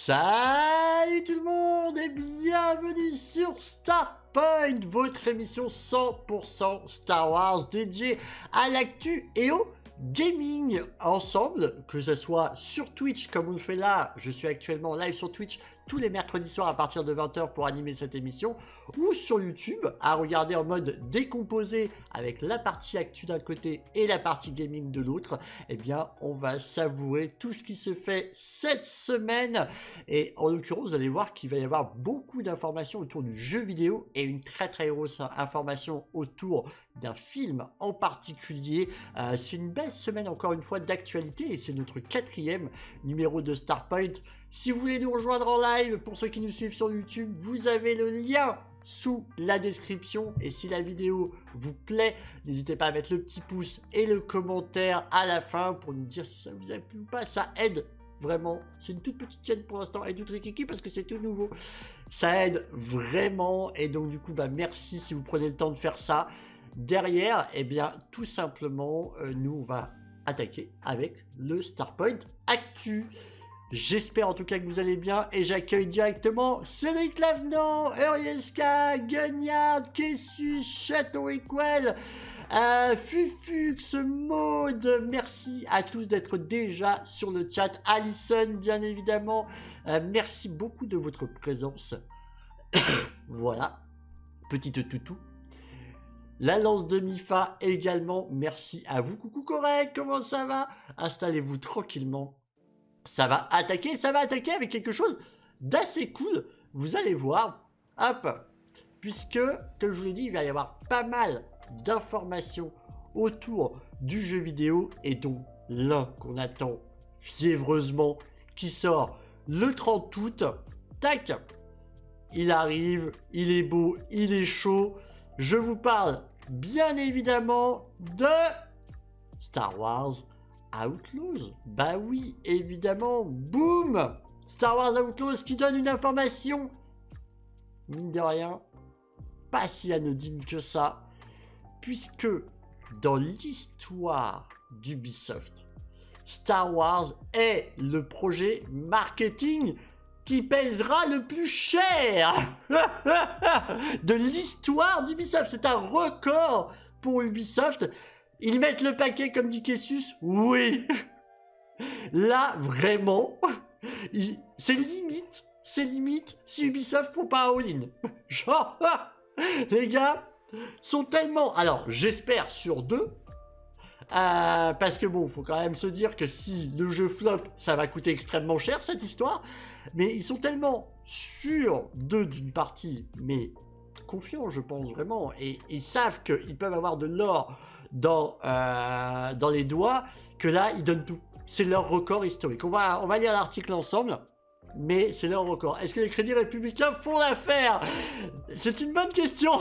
Salut tout le monde et bienvenue sur Starpoint, votre émission 100% Star Wars dédiée à l'actu et au gaming ensemble, que ce soit sur Twitch comme on le fait là, je suis actuellement live sur Twitch tous les mercredis soirs à partir de 20 h pour animer cette émission, ou sur YouTube à regarder en mode décomposé avec la partie actu d'un côté et la partie gaming de l'autre. Eh bien on va savourer tout ce qui se fait cette semaine, et en l'occurrence vous allez voir qu'il va y avoir beaucoup d'informations autour du jeu vidéo et une très grosse information autour d'un film en particulier. C'est une belle semaine encore une fois d'actualité et c'est notre 4e numéro de Starpoint. Si vous voulez nous rejoindre en live, pour ceux qui nous suivent sur YouTube, vous avez le lien sous la description, et si la vidéo vous plaît, n'hésitez pas à mettre le petit pouce et le commentaire à la fin pour nous dire si ça vous a plu ou pas. Ça aide vraiment, c'est une toute petite chaîne pour l'instant et tout trikiki parce que c'est tout nouveau, ça aide vraiment, et donc du coup merci si vous prenez le temps de faire ça. Derrière, eh bien, tout simplement, nous, on va attaquer avec le Starpoint Actu. J'espère en tout cas que vous allez bien, et j'accueille directement Cédric Lavenant, Urieska, Guignard, Kessus, Château Equel, Fufux, Maude. Merci à tous d'être déjà sur le chat. Alison, bien évidemment, merci beaucoup de votre présence. Voilà, petite toutou. La lance de Mifa également, merci à vous. Coucou Correct, comment ça va? Installez-vous tranquillement. Ça va attaquer avec quelque chose d'assez cool. Vous allez voir, hop, puisque, comme je vous l'ai dit, il va y avoir pas mal d'informations autour du jeu vidéo, et dont l'un qu'on attend fiévreusement, qui sort le 30 août. Tac, il arrive, il est beau, il est chaud. Je vous parle bien évidemment de Star Wars Outlaws. Bah oui, évidemment, boum, Star Wars Outlaws qui donne une information, mine de rien, pas si anodine que ça, puisque dans l'histoire d'Ubisoft, Star Wars est le projet marketing qui pèsera le plus cher de l'histoire d'Ubisoft. C'est un record pour Ubisoft. Ils mettent le paquet comme dit Kessus. Oui. Là, vraiment, c'est limite si Ubisoft font pas un all-in. Genre, les gars sont tellement... Alors, j'espère sur 2. Parce que bon, faut quand même se dire que si le jeu flop, ça va coûter extrêmement cher cette histoire. Mais ils sont tellement sûrs d'une partie, mais confiants, je pense vraiment, et ils savent qu'ils peuvent avoir de l'or dans les doigts, que là ils donnent tout. C'est leur record historique. On va lire l'article ensemble, mais c'est leur record. Est-ce que les crédits républicains font l'affaire? C'est une bonne question.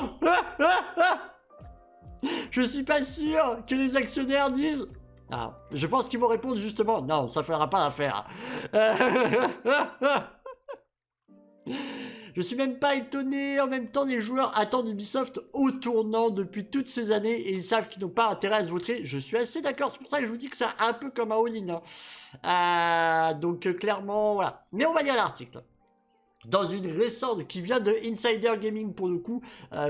Je suis pas sûr que les actionnaire disent... Ah, je pense qu'ils vont répondre justement, non, ça fera pas l'affaire. Je suis même pas étonné. En même temps, les joueurs attendent Ubisoft au tournant depuis toutes ces années, et ils savent qu'ils n'ont pas intérêt à se vautrer. Je suis assez d'accord, c'est pour ça que je vous dis que c'est un peu comme un all-in. Donc clairement, voilà. Mais on va lire l'article. Dans une récente, qui vient de Insider Gaming pour le coup,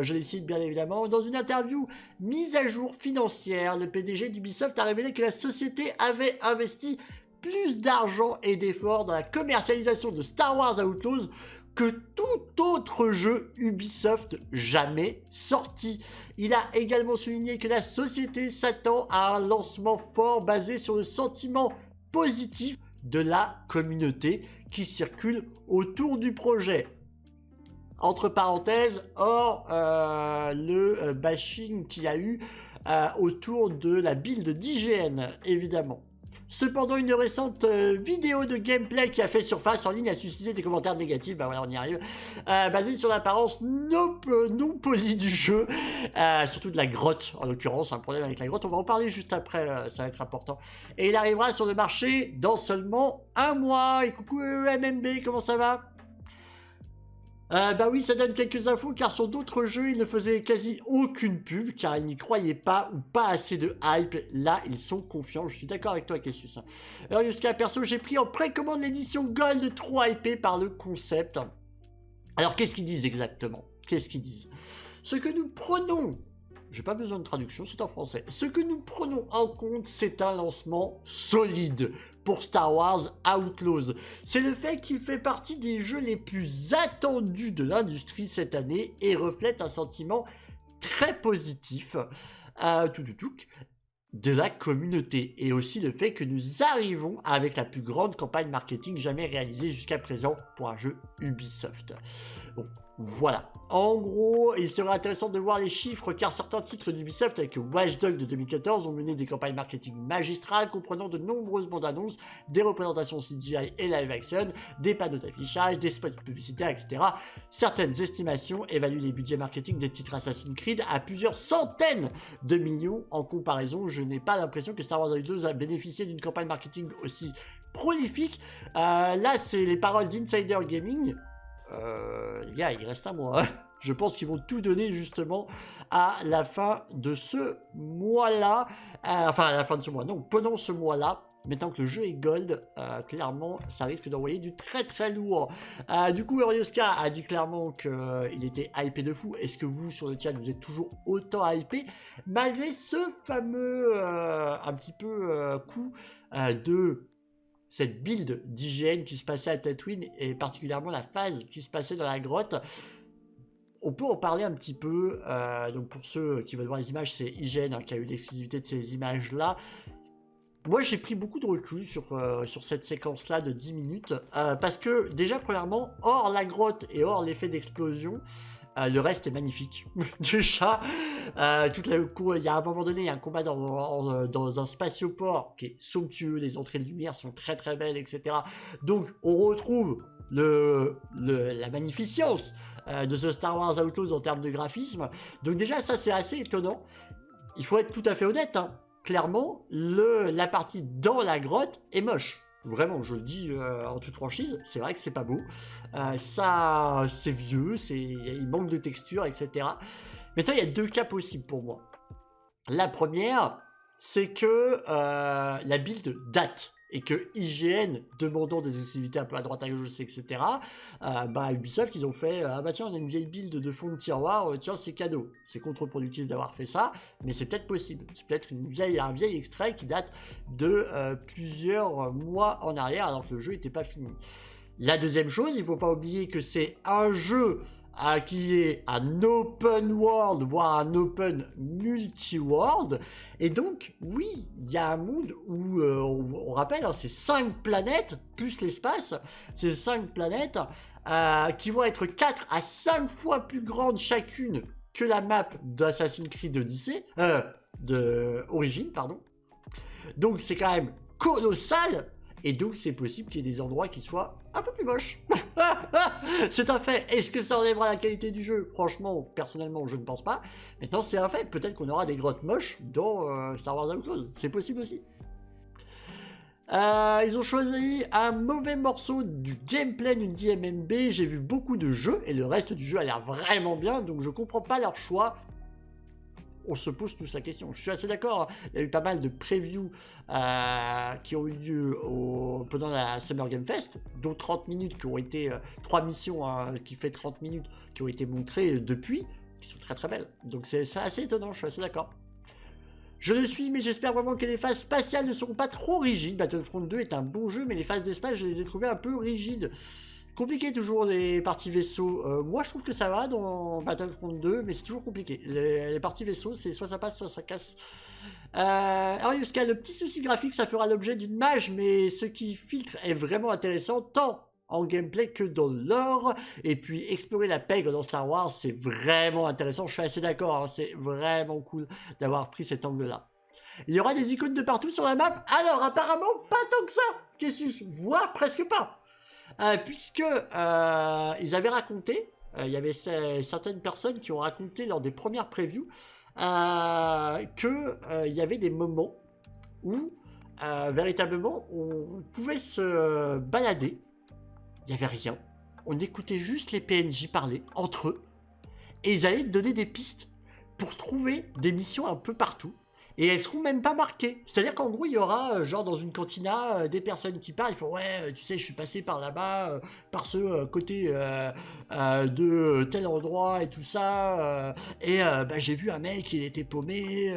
je les cite bien évidemment, dans une interview mise à jour financière, le PDG d'Ubisoft a révélé que la société avait investi plus d'argent et d'efforts dans la commercialisation de Star Wars Outlaws que tout autre jeu Ubisoft jamais sorti. Il a également souligné que la société s'attend à un lancement fort basé sur le sentiment positif de la communauté qui circule autour du projet. Entre parenthèses, hors le bashing qu'il y a eu autour de la build d'IGN, évidemment. Cependant, une récente vidéo de gameplay qui a fait surface en ligne a suscité des commentaires négatifs, bah voilà, on y arrive, basés sur l'apparence non polie du jeu, surtout de la grotte, en l'occurrence, un problème avec la grotte, on va en parler juste après, ça va être important. Et il arrivera sur le marché dans seulement 1 mois. Et coucou MMB, comment ça va? Bah oui, ça donne quelques infos car sur d'autres jeux, ils ne faisaient quasi aucune pub car ils n'y croyaient pas ou pas assez de hype. Là, ils sont confiants. Je suis d'accord avec toi, Cassius. Alors, jusqu'à perso, j'ai pris en précommande l'édition Gold, trop hypée par le concept. Alors, qu'est-ce qu'ils disent exactement? Qu'est-ce qu'ils disent? Ce que nous prenons, j'ai pas besoin de traduction, c'est en français. Ce que nous prenons en compte, c'est un lancement solide pour Star Wars Outlaws. C'est le fait qu'il fait partie des jeux les plus attendus de l'industrie cette année et reflète un sentiment très positif de la communauté. Et aussi le fait que nous arrivons avec la plus grande campagne marketing jamais réalisée jusqu'à présent pour un jeu Ubisoft. Bon, voilà. En gros, il serait intéressant de voir les chiffres car certains titres d'Ubisoft avec Watch Dogs de 2014 ont mené des campagnes marketing magistrales comprenant de nombreuses bandes annonces, des représentations CGI et live action, des panneaux d'affichage, des spots publicitaires, etc. Certaines estimations évaluent les budgets marketing des titres Assassin's Creed à plusieurs centaines de millions. En comparaison, je n'ai pas l'impression que Star Wars Outlaws a bénéficié d'une campagne marketing aussi prolifique. Là, c'est les paroles d'Insider Gaming. Les gars, il reste un mois. Je pense qu'ils vont tout donner justement à la fin de ce mois-là. Enfin, à la fin de ce mois. Non, pendant ce mois-là. Maintenant que le jeu est gold, clairement, ça risque d'envoyer du très très lourd. Du coup, Eurioska a dit clairement qu'il était hypé de fou. Est-ce que vous, sur le chat, vous êtes toujours autant hypé malgré ce fameux un petit peu coup de cette build d'IGN qui se passait à Tatooine et particulièrement la phase qui se passait dans la grotte? On peut en parler un petit peu. Donc pour ceux qui veulent voir les images, c'est IGN qui a eu l'exclusivité de ces images-là. Moi, j'ai pris beaucoup de recul sur cette séquence-là de 10 minutes. Parce que déjà, premièrement, hors la grotte et hors l'effet d'explosion, le reste est magnifique. Déjà, il y a un moment donné, il y a un combat dans un spatioport qui est somptueux, les entrées de lumière sont très très belles, etc. Donc, on retrouve la magnificence de ce Star Wars Outlaws en termes de graphisme. Donc déjà, ça c'est assez étonnant. Il faut être tout à fait honnête, hein. Clairement, la partie dans la grotte est moche. Vraiment, je le dis en toute franchise, c'est vrai que c'est pas beau. Ça, c'est vieux, il manque de texture, etc. Maintenant, il y a deux cas possibles pour moi. La première, c'est que la build date et que IGN, demandant des exclusivités un peu à droite à gauche, etc., Ubisoft, ils ont fait bah tiens, on a une vieille build de fond de tiroir, tiens, c'est cadeau. C'est contre-productif d'avoir fait ça, mais c'est peut-être possible. C'est peut-être un vieil extrait qui date de plusieurs mois en arrière, alors que le jeu n'était pas fini. La deuxième chose, il ne faut pas oublier que c'est un jeu qui est un open world, voire un open multi-world. Et donc, oui, il y a un monde où, on rappelle, hein, c'est 5 planètes, plus l'espace, c'est 5 planètes qui vont être 4 à 5 fois plus grandes chacune que la map d'Assassin's Creed Odyssey, Origins, pardon. Donc, c'est quand même colossal. Et donc, c'est possible qu'il y ait des endroits qui soient un peu plus moches. C'est un fait. Est-ce que ça enlèvera la qualité du jeu? Franchement, personnellement, je ne pense pas. Maintenant, c'est un fait. Peut-être qu'on aura des grottes moches dans Star Wars Outlaws. C'est possible aussi. Ils ont choisi un mauvais morceau du gameplay d'une DMMB. J'ai vu beaucoup de jeux et le reste du jeu a l'air vraiment bien. Donc, je comprends pas leur choix. On se pose tous la question. Je suis assez d'accord. Hein. Il y a eu pas mal de previews qui ont eu lieu pendant la Summer Game Fest, dont 30 minutes qui ont été 3 missions qui fait 30 minutes qui ont été montrées depuis, qui sont très très belles. Donc c'est assez étonnant. Je suis assez d'accord. Je le suis, mais j'espère vraiment que les phases spatiales ne seront pas trop rigides. Battlefront 2 est un bon jeu, mais les phases d'espace, je les ai trouvées un peu rigides. Compliqué toujours les parties vaisseaux. Moi je trouve que ça va dans Battlefront 2, mais c'est toujours compliqué. Les parties vaisseaux, c'est soit ça passe, soit ça casse. Alors jusqu'à le petit souci graphique, ça fera l'objet d'une mage, mais ce qui filtre est vraiment intéressant, tant en gameplay que dans l'or. Et puis explorer la pègre dans Star Wars, c'est vraiment intéressant. Je suis assez d'accord, hein, c'est vraiment cool d'avoir pris cet angle-là. Il y aura des icônes de partout sur la map. Alors apparemment, pas tant que ça, Cassius, voire presque pas. Puisque ils avaient raconté, il y avait certaines personnes qui ont raconté lors des premières previews qu'il y avait des moments où véritablement on pouvait se balader, il n'y avait rien, on écoutait juste les PNJ parler entre eux, et ils allaient te donner des pistes pour trouver des missions un peu partout. Et elles seront même pas marquées. C'est-à-dire qu'en gros, il y aura, genre dans une cantina, des personnes qui parlent. Ils font ouais, tu sais, je suis passé par là-bas, par ce côté de tel endroit et tout ça. Et bah, j'ai vu un mec, il était paumé.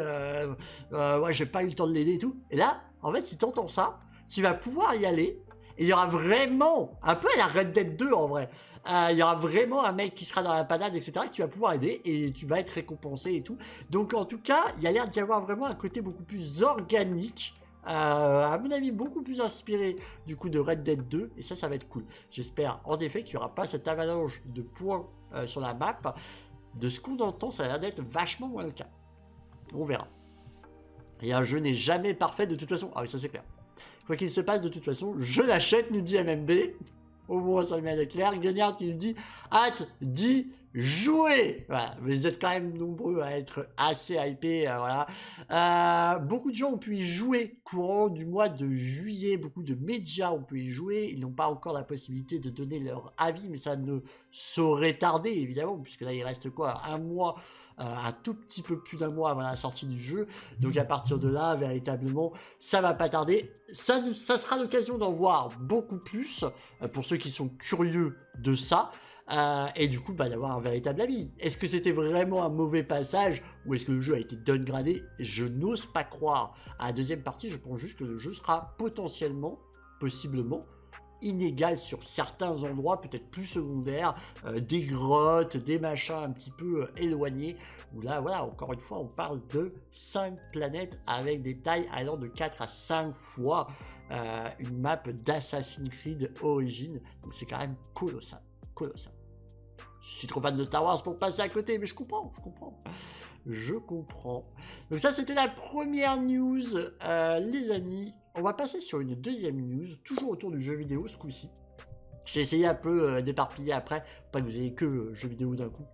Ouais, j'ai pas eu le temps de l'aider et tout. Et là, en fait, si t'entends ça, tu vas pouvoir y aller. Et il y aura vraiment, un peu à la Red Dead 2 en vrai. Il y aura vraiment un mec qui sera dans la panade, etc., que tu vas pouvoir aider et tu vas être récompensé et tout. Donc en tout cas, il y a l'air d'y avoir vraiment un côté beaucoup plus organique, à mon avis beaucoup plus inspiré du coup de Red Dead 2, et ça va être cool. J'espère en effet qu'il n'y aura pas cette avalanche de points sur la map. De ce qu'on entend, ça a l'air d'être vachement moins le cas. On verra. Et un jeu n'est jamais parfait de toute façon. Ah oui, ça c'est clair. Quoi qu'il se passe, de toute façon, je l'achète, nous dit MMB. Au moins, ça met clair. Gagnard qui nous dit hâte d'y jouer. Voilà, vous êtes quand même nombreux à être assez hypés. Voilà. Beaucoup de gens ont pu y jouer courant du mois de juillet. Beaucoup de médias ont pu y jouer. Ils n'ont pas encore la possibilité de donner leur avis, mais ça ne saurait tarder, évidemment, puisque là, il reste quoi, un mois, un tout petit peu plus d'un mois avant la sortie du jeu. Donc à partir de là, véritablement, ça va pas tarder. Ça sera l'occasion d'en voir beaucoup plus pour ceux qui sont curieux de ça. Et du coup, bah, d'avoir un véritable avis. Est-ce que c'était vraiment un mauvais passage ou est-ce que le jeu a été downgradé? Je n'ose pas croire. À la deuxième partie, je pense juste que le jeu sera potentiellement, possiblement, inégal sur certains endroits, peut-être plus secondaires, des grottes, des machins un petit peu éloignés, où là, voilà, encore une fois, on parle de 5 planètes avec des tailles allant de 4 à 5 fois une map d'Assassin's Creed Origins, donc c'est quand même colossal, colossal. Je suis trop fan de Star Wars pour passer à côté, mais je comprends. Donc ça, c'était la première news, les amis. On va passer sur une deuxième news, toujours autour du jeu vidéo ce coup-ci. J'ai essayé un peu d'éparpiller après, pas que vous ayez que jeux vidéo d'un coup.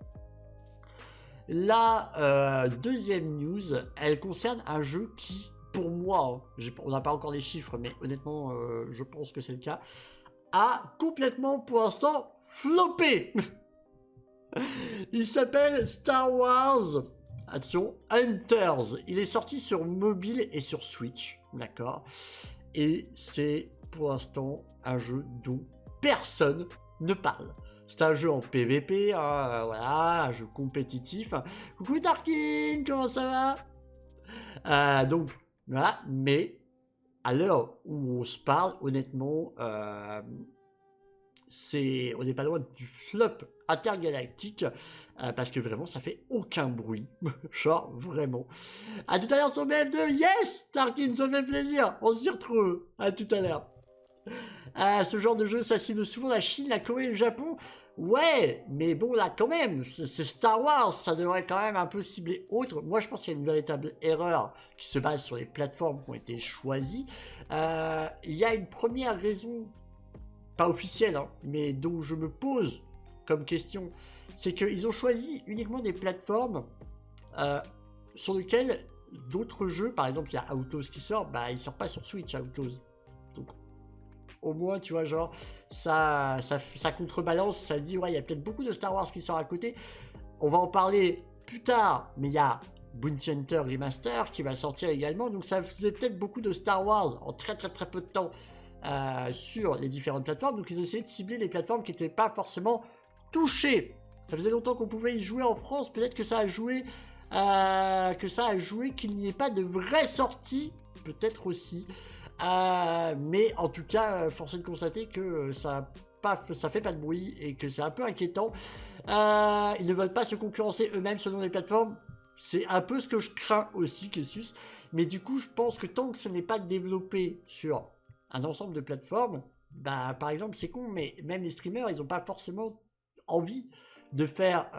La deuxième news, elle concerne un jeu qui, pour moi, on n'a pas encore les chiffres, mais honnêtement, je pense que c'est le cas, a complètement, pour l'instant, floppé. Il s'appelle Star Wars, attention, Hunters. Il est sorti sur mobile et sur Switch, d'accord. Et c'est pour l'instant un jeu dont personne ne parle. C'est un jeu en PVP, voilà, un jeu compétitif. Coucou Tarkin, comment ça va? Donc, voilà, mais à l'heure où on se parle, honnêtement, on n'est pas loin du flop intergalactique, parce que vraiment ça fait aucun bruit. Genre vraiment. À tout à l'heure sur BF2, yes Tarkin, ça fait plaisir, on s'y retrouve. À tout à l'heure. Ce genre de jeu, ça cible souvent la Chine, la Corée et le Japon. Ouais, mais bon là quand même, c'est Star Wars, ça devrait quand même un peu cibler autre. Moi je pense qu'il y a une véritable erreur qui se base sur les plateformes qui ont été choisies. Il y a une première raison, pas officielle, hein, mais dont je me pose comme question, c'est qu'ils ont choisi uniquement des plateformes sur lesquelles d'autres jeux, par exemple il y a Outlaws qui sort, bah il sort pas sur Switch Outlaws. Donc au moins tu vois genre ça contrebalance, ça dit ouais il y a peut-être beaucoup de Star Wars qui sort à côté. On va en parler plus tard, mais il y a Bounty Hunter Remaster qui va sortir également, donc ça faisait peut-être beaucoup de Star Wars en très peu de temps sur les différentes plateformes, donc ils ont essayé de cibler les plateformes qui n'étaient pas forcément touchées. Ça faisait longtemps qu'on pouvait y jouer en France, peut-être que ça a joué qu'il n'y ait pas de vraie sortie, peut-être aussi. Mais en tout cas, force est de constater que ça fait pas de bruit et que c'est un peu inquiétant. Ils ne veulent pas se concurrencer eux-mêmes selon les plateformes. C'est un peu ce que je crains aussi, Kessus. Mais du coup, je pense que tant que ce n'est pas développé sur un ensemble de plateformes, bah par exemple, c'est con, mais même les streamers, ils n'ont pas forcément envie de faire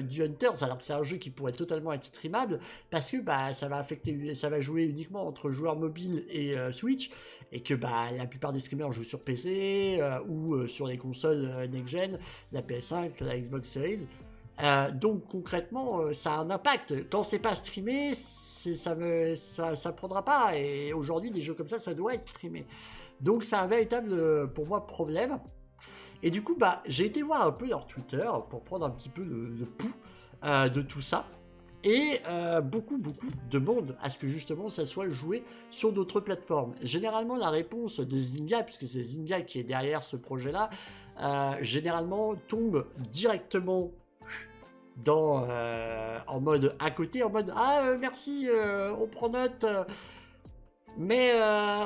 du Hunters, alors que c'est un jeu qui pourrait totalement être streamable, parce que bah ça va jouer uniquement entre joueurs mobiles et Switch, et que bah la plupart des streamers jouent sur PC ou sur les consoles next-gen, la PS5, la Xbox Series. Donc concrètement, ça a un impact. Quand c'est pas streamé, ça prendra pas, et aujourd'hui des jeux comme ça doit être streamé. Donc c'est un véritable, pour moi, problème. Et du coup, bah, j'ai été voir un peu leur Twitter pour prendre un petit peu le pouls de tout ça. Et beaucoup demandent à ce que justement ça soit joué sur d'autres plateformes. Généralement, la réponse de Zynga, puisque c'est Zynga qui est derrière ce projet-là, généralement tombe directement dans en mode à côté, en mode merci, on prend note, mais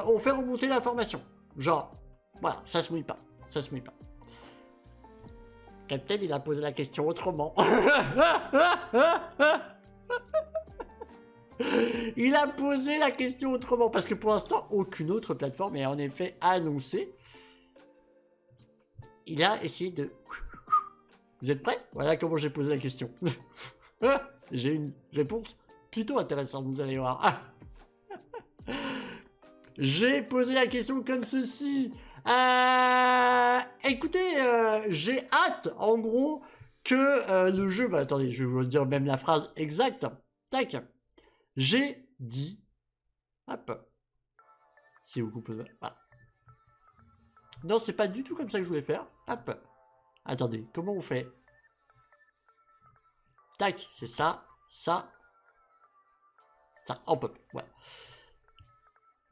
on fait remonter l'information. Genre, voilà, ça se mouille pas, ça se mouille pas. Captain, il a posé la question autrement. Il a posé la question autrement, parce que pour l'instant, aucune autre plateforme est en effet annoncée. Il a essayé de... Vous êtes prêts? Voilà comment j'ai posé la question. J'ai une réponse plutôt intéressante, vous allez voir. J'ai posé la question comme ceci. Écoutez, j'ai hâte, en gros, que le jeu... Bah, attendez, je vais vous dire même la phrase exacte. Tac. J'ai dit... Hop. Si vous coupez... Voilà. Non, c'est pas du tout comme ça que je voulais faire. Hop. Attendez, comment on fait? Tac, c'est ça, ça, ça, hop, voilà.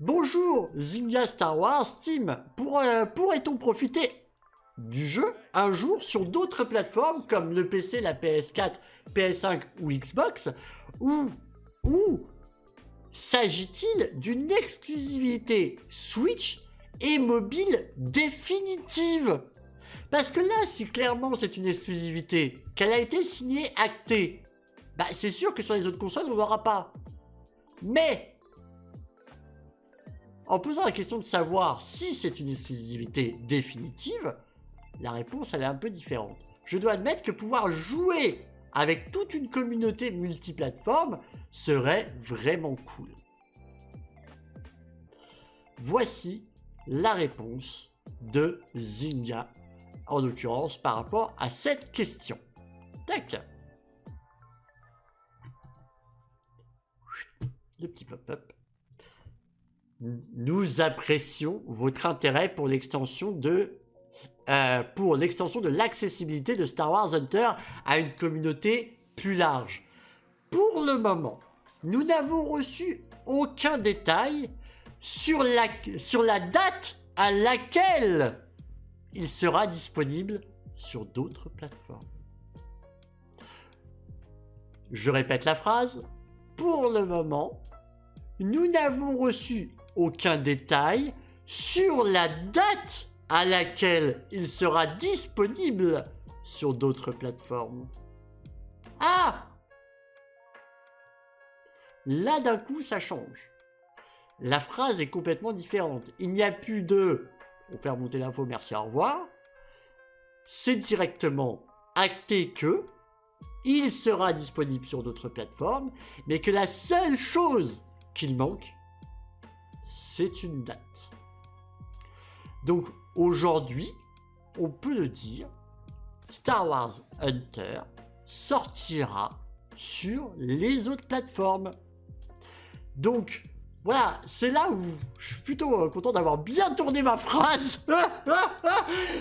Bonjour, Zynga Star Wars Team. Pourrait-on profiter du jeu un jour sur d'autres plateformes comme le PC, la PS4, PS5 ou Xbox? Ou s'agit-il d'une exclusivité Switch et mobile définitive? Parce que là, si clairement c'est une exclusivité, qu'elle a été signée, actée, bah c'est sûr que sur les autres consoles, on l'aura pas. Mais, en posant la question de savoir si c'est une exclusivité définitive, la réponse, elle est un peu différente. Je dois admettre que pouvoir jouer avec toute une communauté multiplateforme serait vraiment cool. Voici la réponse de Zynga, en l'occurrence par rapport à cette question. Tac. Le petit pop-up. Nous apprécions votre intérêt pour l'extension de l'accessibilité de Star Wars Hunter à une communauté plus large. Pour le moment, nous n'avons reçu aucun détail sur la date à laquelle il sera disponible sur d'autres plateformes. Je répète la phrase. Pour le moment, nous n'avons reçu aucun détail sur la date à laquelle il sera disponible sur d'autres plateformes. Ah! Là, d'un coup, ça change. La phrase est complètement différente. Il n'y a plus de... On fait remonter l'info, merci, au revoir. C'est directement acté que il sera disponible sur d'autres plateformes, mais que la seule chose qu'il manque, c'est une date. Donc aujourd'hui, on peut le dire, Star Wars Hunter sortira sur les autres plateformes. Donc voilà, c'est là où je suis plutôt content d'avoir bien tourné ma phrase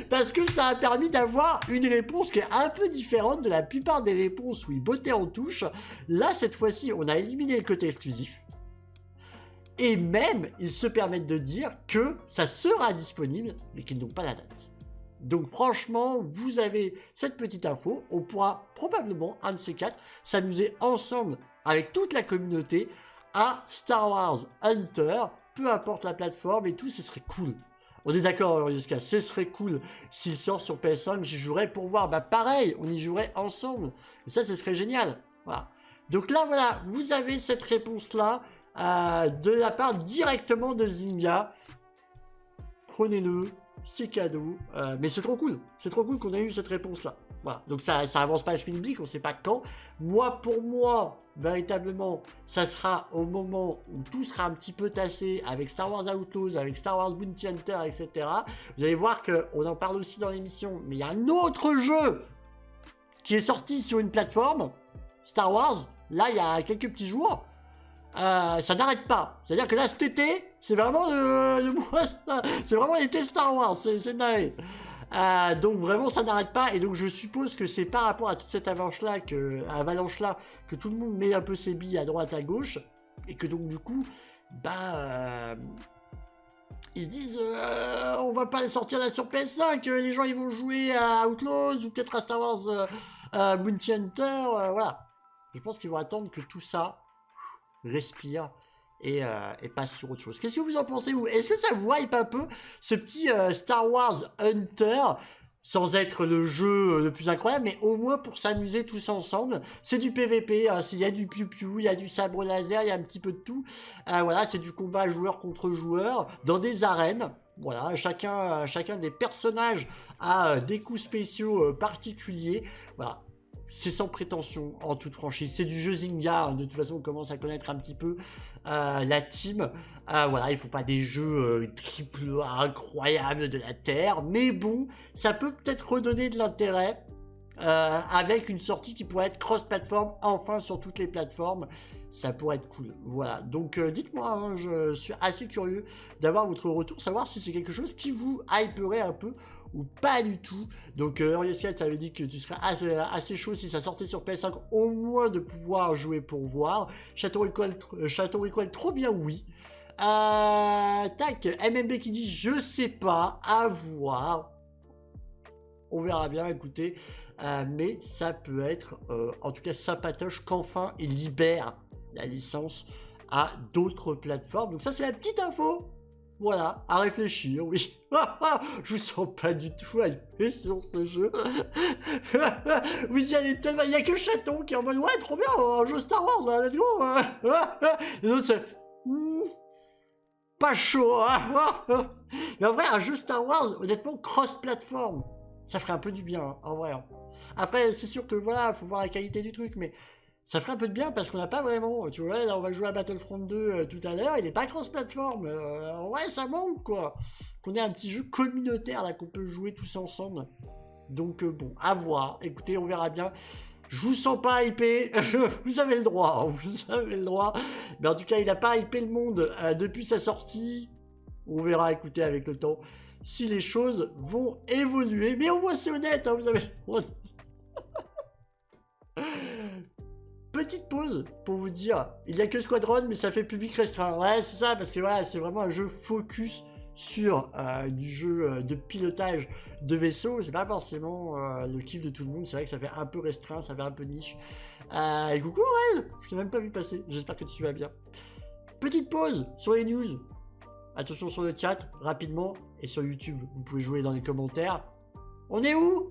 parce que ça a permis d'avoir une réponse qui est un peu différente de la plupart des réponses où ils bottaient en touche. Là, cette fois-ci, on a éliminé le côté exclusif. Et même, ils se permettent de dire que ça sera disponible, mais qu'ils n'ont pas la date. Donc franchement, vous avez cette petite info. On pourra probablement, un de ces quatre, s'amuser ensemble avec toute la communauté à Star Wars Hunter, peu importe la plateforme et tout, ce serait cool. On est d'accord, Yoska, ce serait cool. S'il sort sur PS5, j'y jouerais pour voir. Bah pareil, on y jouerait ensemble. Et ça, ce serait génial. Voilà. Donc là, voilà, vous avez cette réponse-là de la part directement de Zynga. Prenez-le, c'est cadeau. Mais c'est trop cool. C'est trop cool qu'on ait eu cette réponse-là. Voilà. Donc ça avance pas à chemin public, on sait pas quand. Moi, pour moi, véritablement, ça sera au moment où tout sera un petit peu tassé avec Star Wars Outlaws, avec Star Wars Bounty Hunter, etc. Vous allez voir qu'on en parle aussi dans l'émission, mais il y a un autre jeu qui est sorti sur une plateforme, Star Wars, là, il y a quelques petits jours. Ça n'arrête pas. C'est-à-dire que là, cet été, c'est vraiment le mois, c'est vraiment l'été Star Wars, c'est dingue. Donc vraiment ça n'arrête pas et donc je suppose que c'est par rapport à toute cette avalanche-là que tout le monde met un peu ses billes à droite à gauche et que donc du coup ils se disent on va pas sortir là sur PS5, les gens ils vont jouer à Outlaws ou peut-être à Star Wars Bounty Hunter, voilà. Je pense qu'ils vont attendre que tout ça respire et passe sur autre chose. Qu'est-ce que vous en pensez, vous? Est-ce que ça vous hype un peu, ce petit Star Wars Hunter, sans être le jeu le plus incroyable, mais au moins pour s'amuser tous ensemble? C'est du PVP, hein, il y a du piou-piou, il y a du sabre laser, il y a un petit peu de tout. Voilà, c'est du combat joueur contre joueur, dans des arènes. Voilà, chacun des personnages a des coups spéciaux particuliers. Voilà. C'est sans prétention, en toute franchise. C'est du jeu Zynga, hein. De toute façon, on commence à connaître un petit peu la team. Voilà, il faut pas des jeux triple A incroyables de la Terre. Mais bon, ça peut peut-être redonner de l'intérêt avec une sortie qui pourrait être cross-platform, enfin sur toutes les plateformes. Ça pourrait être cool. Voilà, donc dites-moi, hein, je suis assez curieux d'avoir votre retour, savoir si c'est quelque chose qui vous hyperait un peu ou pas du tout. Donc Oriescal t'avais dit que tu serais assez chaud si ça sortait sur PS5, au moins de pouvoir jouer pour voir. Château Recall, trop bien, oui. Tac, MMB qui dit je sais pas, à voir. On verra bien, écoutez. Mais ça peut être, en tout cas sympatoche, qu'enfin il libère la licence à d'autres plateformes. Donc ça c'est la petite info. Voilà, à réfléchir, oui. Je vous sens pas du tout hypé sur ce jeu. Vous y allez tellement... Il y a que Chaton qui est en mode ouais, trop bien, un jeu Star Wars, là, let's go. Les autres c'est... pas chaud, hein. Mais en vrai, un jeu Star Wars, honnêtement, cross-platform, ça ferait un peu du bien, hein, en vrai. Après, c'est sûr que voilà, faut voir la qualité du truc, mais ça ferait un peu de bien parce qu'on n'a pas vraiment, tu vois, là on va jouer à Battlefront 2 tout à l'heure, il n'est pas cross-platform, ouais ça manque quoi, qu'on ait un petit jeu communautaire là qu'on peut jouer tous ensemble, donc bon, à voir, écoutez, on verra bien, je vous sens pas hypé, vous avez le droit, hein, vous avez le droit, mais en tout cas il n'a pas hypé le monde depuis sa sortie, on verra, écoutez, avec le temps, si les choses vont évoluer, mais au moins c'est honnête, hein, vous avez le droit. Petite pause pour vous dire, il n'y a que Squadron, mais ça fait public restreint. Ouais, c'est ça, parce que voilà, c'est vraiment un jeu focus sur du jeu de pilotage de vaisseau. C'est pas forcément le kiff de tout le monde. C'est vrai que ça fait un peu restreint, ça fait un peu niche. Et coucou Aurel, je t'ai même pas vu passer. J'espère que tu vas bien. Petite pause sur les news. Attention sur le chat, rapidement. Et sur YouTube, vous pouvez jouer dans les commentaires. On est où?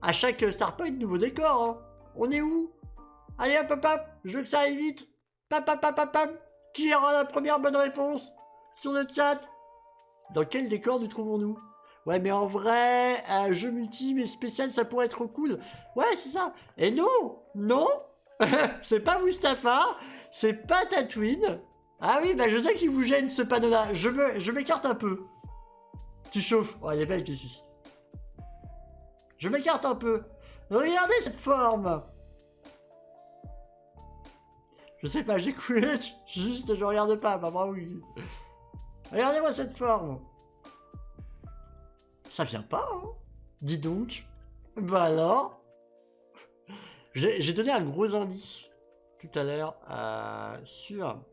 À chaque Starpoint, nouveau décor. Hein. On est où? Allez hop hop hop, je veux que ça aille vite. Pap pap pap pap pap. Qui aura la première bonne réponse sur le chat? Dans quel décor nous trouvons-nous? Ouais mais en vrai, un jeu multi mais spécial ça pourrait être cool. Ouais c'est ça. Et non, non, c'est pas Mustapha, c'est pas Tatooine. Ah oui bah je sais qu'il vous gêne ce panneau là. Je m'écarte un peu. Tu chauffes. Oh elle est belle Kessus. Je m'écarte un peu. Regardez cette forme. Je sais pas, j'écoute, juste je regarde pas, bah oui. Regardez-moi cette forme. Ça vient pas, hein. Dis donc. Bah alors. J'ai donné un gros indice tout à l'heure sur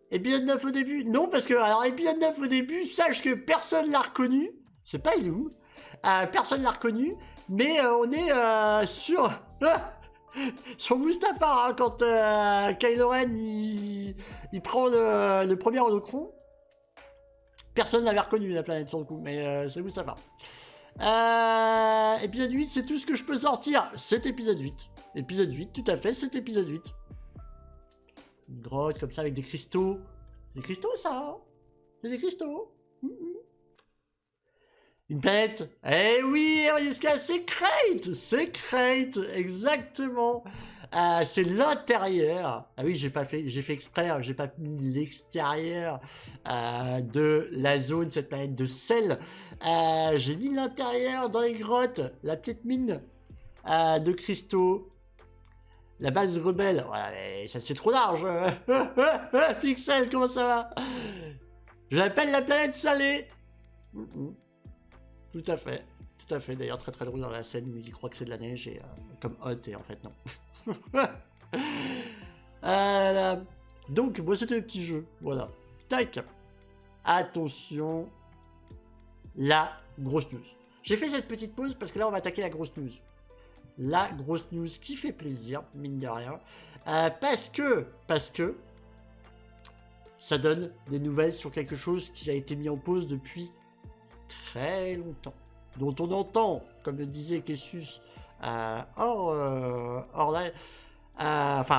épisode 9 au début. Non, parce que, alors épisode 9 au début, sache que personne l'a reconnu. C'est pas il est où. Personne l'a reconnu, mais on est sur... sur Mustapha, hein, quand Kylo Ren il prend le premier holocron, personne n'avait reconnu la planète sur le coup, mais c'est Mustapha. Épisode 8, c'est tout ce que je peux sortir. C'est épisode 8. Épisode 8, tout à fait, c'est épisode 8. Une grotte comme ça avec des cristaux. Des cristaux, ça, hein. C'est des cristaux. Une planète. Eh oui, jusqu'à c'est Crate, exactement. C'est l'intérieur. Ah oui, j'ai fait exprès, hein, j'ai pas mis l'extérieur de la zone, cette planète de sel. J'ai mis l'intérieur dans les grottes, la petite mine de cristaux. La base rebelle. Ouais, ça c'est trop large. Pixel, comment ça va? Je l'appelle la planète salée. Tout à fait. Tout à fait. D'ailleurs, très très drôle dans la scène où il croit que c'est de la neige et comme hot et en fait non. Donc, moi c'était le petit jeu. Voilà. Tac. Attention. La grosse news. J'ai fait cette petite pause parce que là on va attaquer la grosse news. La grosse news qui fait plaisir, mine de rien. Parce que ça donne des nouvelles sur quelque chose qui a été mis en pause depuis très longtemps. Dont on entend, comme le disait Kessus, enfin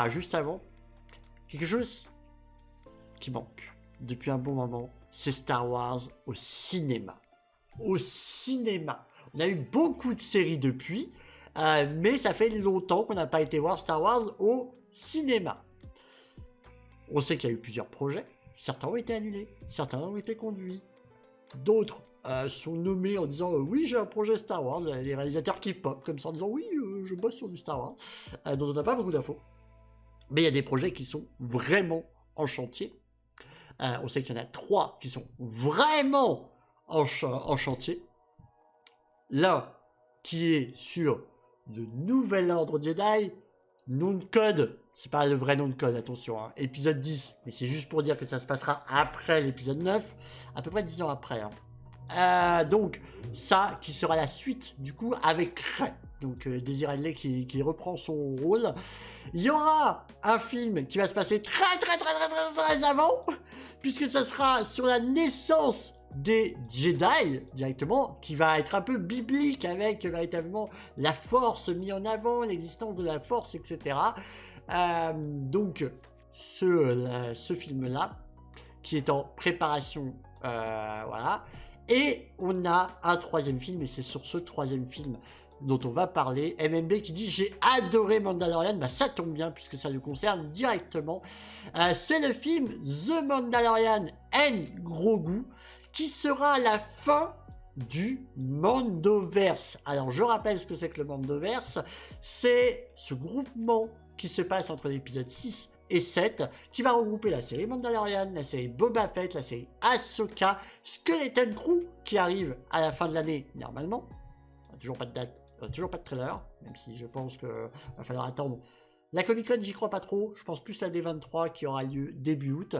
juste avant, quelque chose qui manque depuis un bon moment, c'est Star Wars au cinéma. Au cinéma. On a eu beaucoup de séries depuis, mais ça fait longtemps qu'on n'a pas été voir Star Wars au cinéma. On sait qu'il y a eu plusieurs projets, certains ont été annulés, certains ont été conduits, d'autres sont nommés en disant oui j'ai un projet Star Wars, les réalisateurs qui pop comme ça en disant oui je bosse sur du Star Wars, dont on n'a pas beaucoup d'infos. Mais il y a des projets qui sont vraiment en chantier. On sait qu'il y en a 3 qui sont vraiment en chantier. L'un qui est sur le nouvel ordre Jedi, nom de code, c'est pas le vrai nom de code, attention, hein, épisode 10, mais c'est juste pour dire que ça se passera après l'épisode 9, à peu près 10 ans après. Hein. Donc, ça qui sera la suite, du coup, avec Rey. Donc, Daisy Ridley qui reprend son rôle. Il y aura un film qui va se passer très avant, puisque ça sera sur la naissance des Jedi directement, qui va être un peu biblique avec véritablement la force mise en avant, l'existence de la force, etc. Donc ce film-là, qui est en préparation, voilà. Et on a un 3e film, et c'est sur ce 3e film dont on va parler. MMB qui dit j'ai adoré Mandalorian, bah ça tombe bien puisque ça le concerne directement. C'est le film The Mandalorian and Grogu, qui sera la fin du Mandoverse. Alors je rappelle ce que c'est que le Mandoverse, c'est ce groupement qui se passe entre l'épisode 6 et 7, qui va regrouper la série Mandalorian, la série Boba Fett, la série Ahsoka, Skeleton Crew, qui arrive à la fin de l'année normalement. Toujours pas de date, toujours pas de trailer, même si je pense qu'il va falloir attendre. La Comic Con, j'y crois pas trop. Je pense plus à D23 qui aura lieu début août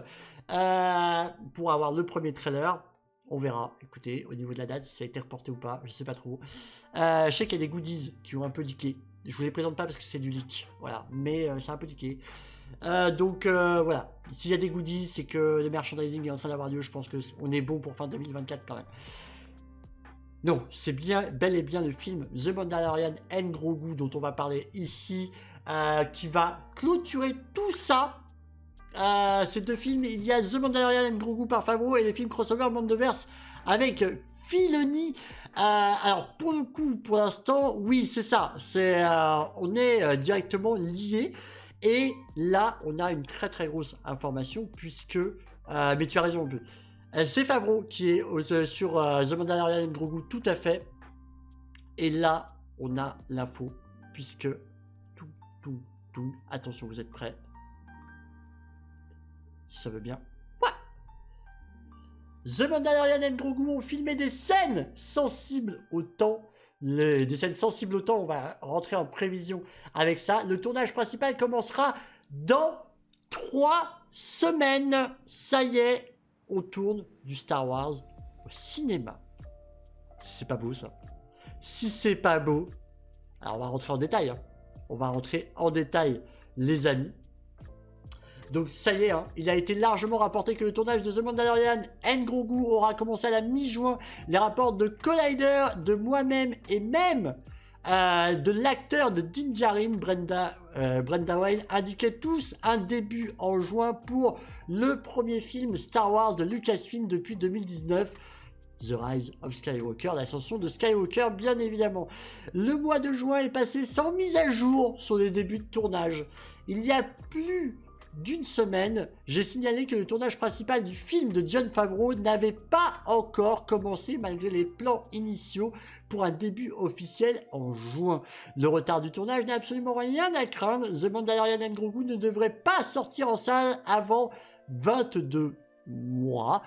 pour avoir le premier trailer. On verra. Écoutez, au niveau de la date, si ça a été reporté ou pas, je sais pas trop. Je sais qu'il y a des goodies qui ont un peu leaké. Je vous les présente pas parce que c'est du leak, voilà. Mais c'est un peu leaké. Donc voilà. S'il y a des goodies, c'est que le merchandising est en train d'avoir lieu. Je pense qu'on est bon pour fin 2024 quand même. Non, c'est bien, bel et bien le film The Mandalorian and Grogu dont on va parler ici, qui va clôturer tout ça. Ces 2 films, il y a The Mandalorian and Grogu par Favreau et les films crossover Mandoverse avec Filoni. Alors pour le coup, pour l'instant, oui c'est ça, on est directement liés. Et là, on a une très grosse information puisque, mais tu as raison un peu. C'est Favreau qui est sur The Mandalorian and Grogu, tout à fait. Et là, on a l'info, puisque attention, vous êtes prêts? Si ça veut bien. Ouais. The Mandalorian and Grogu ont filmé des scènes sensibles au temps. Des scènes sensibles au temps, on va rentrer en prévision avec ça. Le tournage principal commencera dans 3 semaines. Ça y est, on tourne du Star Wars au cinéma. Si c'est pas beau ça. Si c'est pas beau, alors on va rentrer en détail. Hein. On va rentrer en détail, les amis. Donc ça y est, hein, il a été largement rapporté que le tournage de The Mandalorian and Grogu aura commencé à la mi-juin. Les rapports de Collider, de moi-même et même de l'acteur de Din Djarin, Brenda Wayne, indiquaient tous un début en juin pour le premier film Star Wars de Lucasfilm depuis 2019. The Rise of Skywalker, l'ascension de Skywalker, bien évidemment. Le mois de juin est passé sans mise à jour sur les débuts de tournage. Il y a plus d'une semaine, j'ai signalé que le tournage principal du film de Jon Favreau n'avait pas encore commencé malgré les plans initiaux pour un début officiel en juin. Le retard du tournage n'a absolument rien à craindre. The Mandalorian and Grogu ne devrait pas sortir en salle avant 22 mois,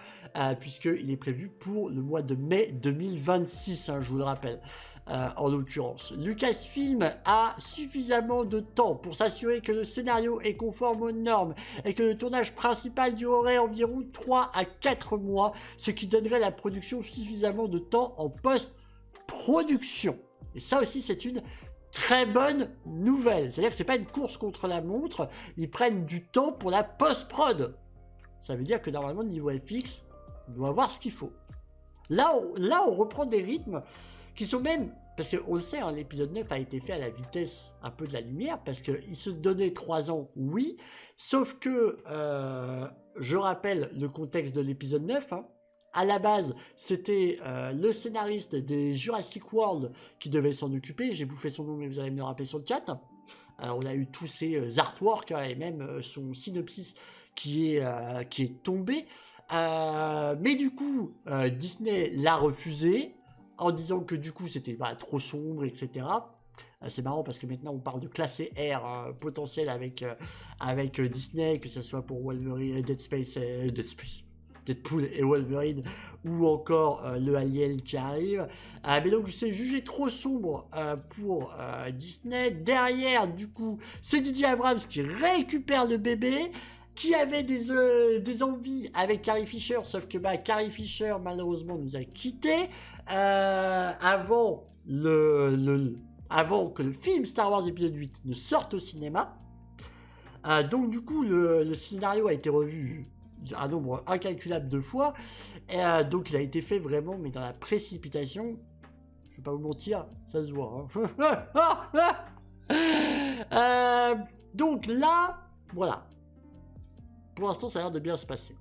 puisqu'il est prévu pour le mois de mai 2026, hein, je vous le rappelle. En l'occurrence, Lucasfilm a suffisamment de temps pour s'assurer que le scénario est conforme aux normes et que le tournage principal durerait environ 3 à 4 mois, ce qui donnerait à la production suffisamment de temps en post-production. Et ça aussi, c'est une très bonne nouvelle. C'est-à-dire que c'est pas une course contre la montre, ils prennent du temps pour la post-prod. Ça veut dire que normalement, niveau FX, on doit avoir ce qu'il faut. Là, on reprend des rythmes qui sont même, parce qu'on le sait, hein, l'épisode 9 a été fait à la vitesse un peu de la lumière, parce qu'il se donnait 3 ans, oui, sauf que, je rappelle le contexte de l'épisode 9, hein, à la base, c'était le scénariste des Jurassic World qui devait s'en occuper, j'ai bouffé son nom, mais vous allez me le rappeler sur le chat. On a eu tous ces artworks, hein, et même son synopsis qui est tombé, mais du coup, Disney l'a refusé, en disant que du coup c'était trop sombre, etc. C'est marrant parce que maintenant on parle de classé R potentiel avec Disney, que ce soit pour Wolverine, Deadpool et Wolverine, ou encore le Alien qui arrive. Mais donc c'est jugé trop sombre pour Disney. Derrière, du coup, c'est Didier Abrams qui récupère le bébé, qui avait des envies avec Carrie Fisher, sauf que Carrie Fisher malheureusement nous a quittés avant que le film Star Wars épisode 8 ne sorte au cinéma. Donc du coup le scénario a été revu un nombre incalculable de fois, et donc il a été fait vraiment mais dans la précipitation. Je vais pas vous mentir, ça se voit, hein. Donc là, voilà. Pour l'instant, ça a l'air de bien se passer.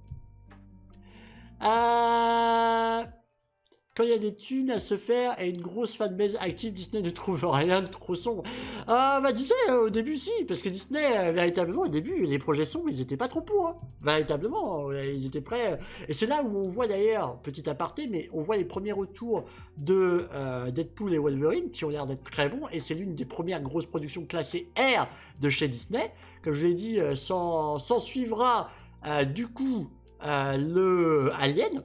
Quand il y a des thunes à se faire et une grosse fanbase active, Disney ne trouve rien de trop sombre. Tu sais, au début, si, parce que Disney, véritablement, au début, les projets sombres, ils étaient pas trop pour. Hein. Véritablement, ils étaient prêts. Et c'est là où on voit d'ailleurs, petit aparté, mais on voit les premiers retours de Deadpool et Wolverine qui ont l'air d'être très bons. Et c'est l'une des premières grosses productions classées R de chez Disney. Comme je l'ai dit, s'en suivra du coup le Alien.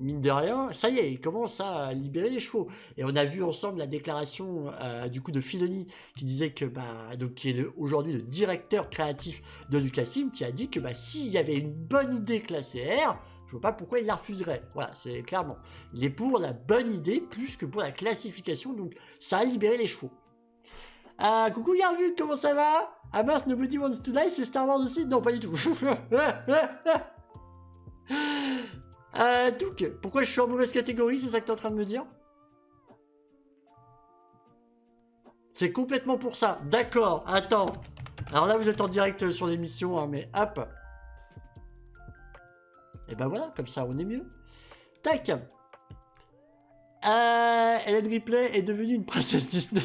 Mine de rien, ça y est, il commence à libérer les chevaux. Et on a vu ensemble la déclaration du coup de Filoni qui disait que, donc qui est aujourd'hui le directeur créatif de Lucasfilm, qui a dit que s'il y avait une bonne idée classée R, je vois pas pourquoi il la refuserait. Voilà, c'est clairement. Il est pour la bonne idée plus que pour la classification, donc ça a libéré les chevaux. Coucou Yarvuk, comment ça va? Ah mince, Nobody Wants to Die, c'est Star Wars aussi? Non, pas du tout. Donc, pourquoi je suis en mauvaise catégorie, c'est ça que tu es en train de me dire? C'est complètement pour ça. D'accord, attends. Alors là, vous êtes en direct sur l'émission, hein, mais hop. Et voilà, comme ça, on est mieux. Tac. Ellen Ripley est devenue une princesse Disney.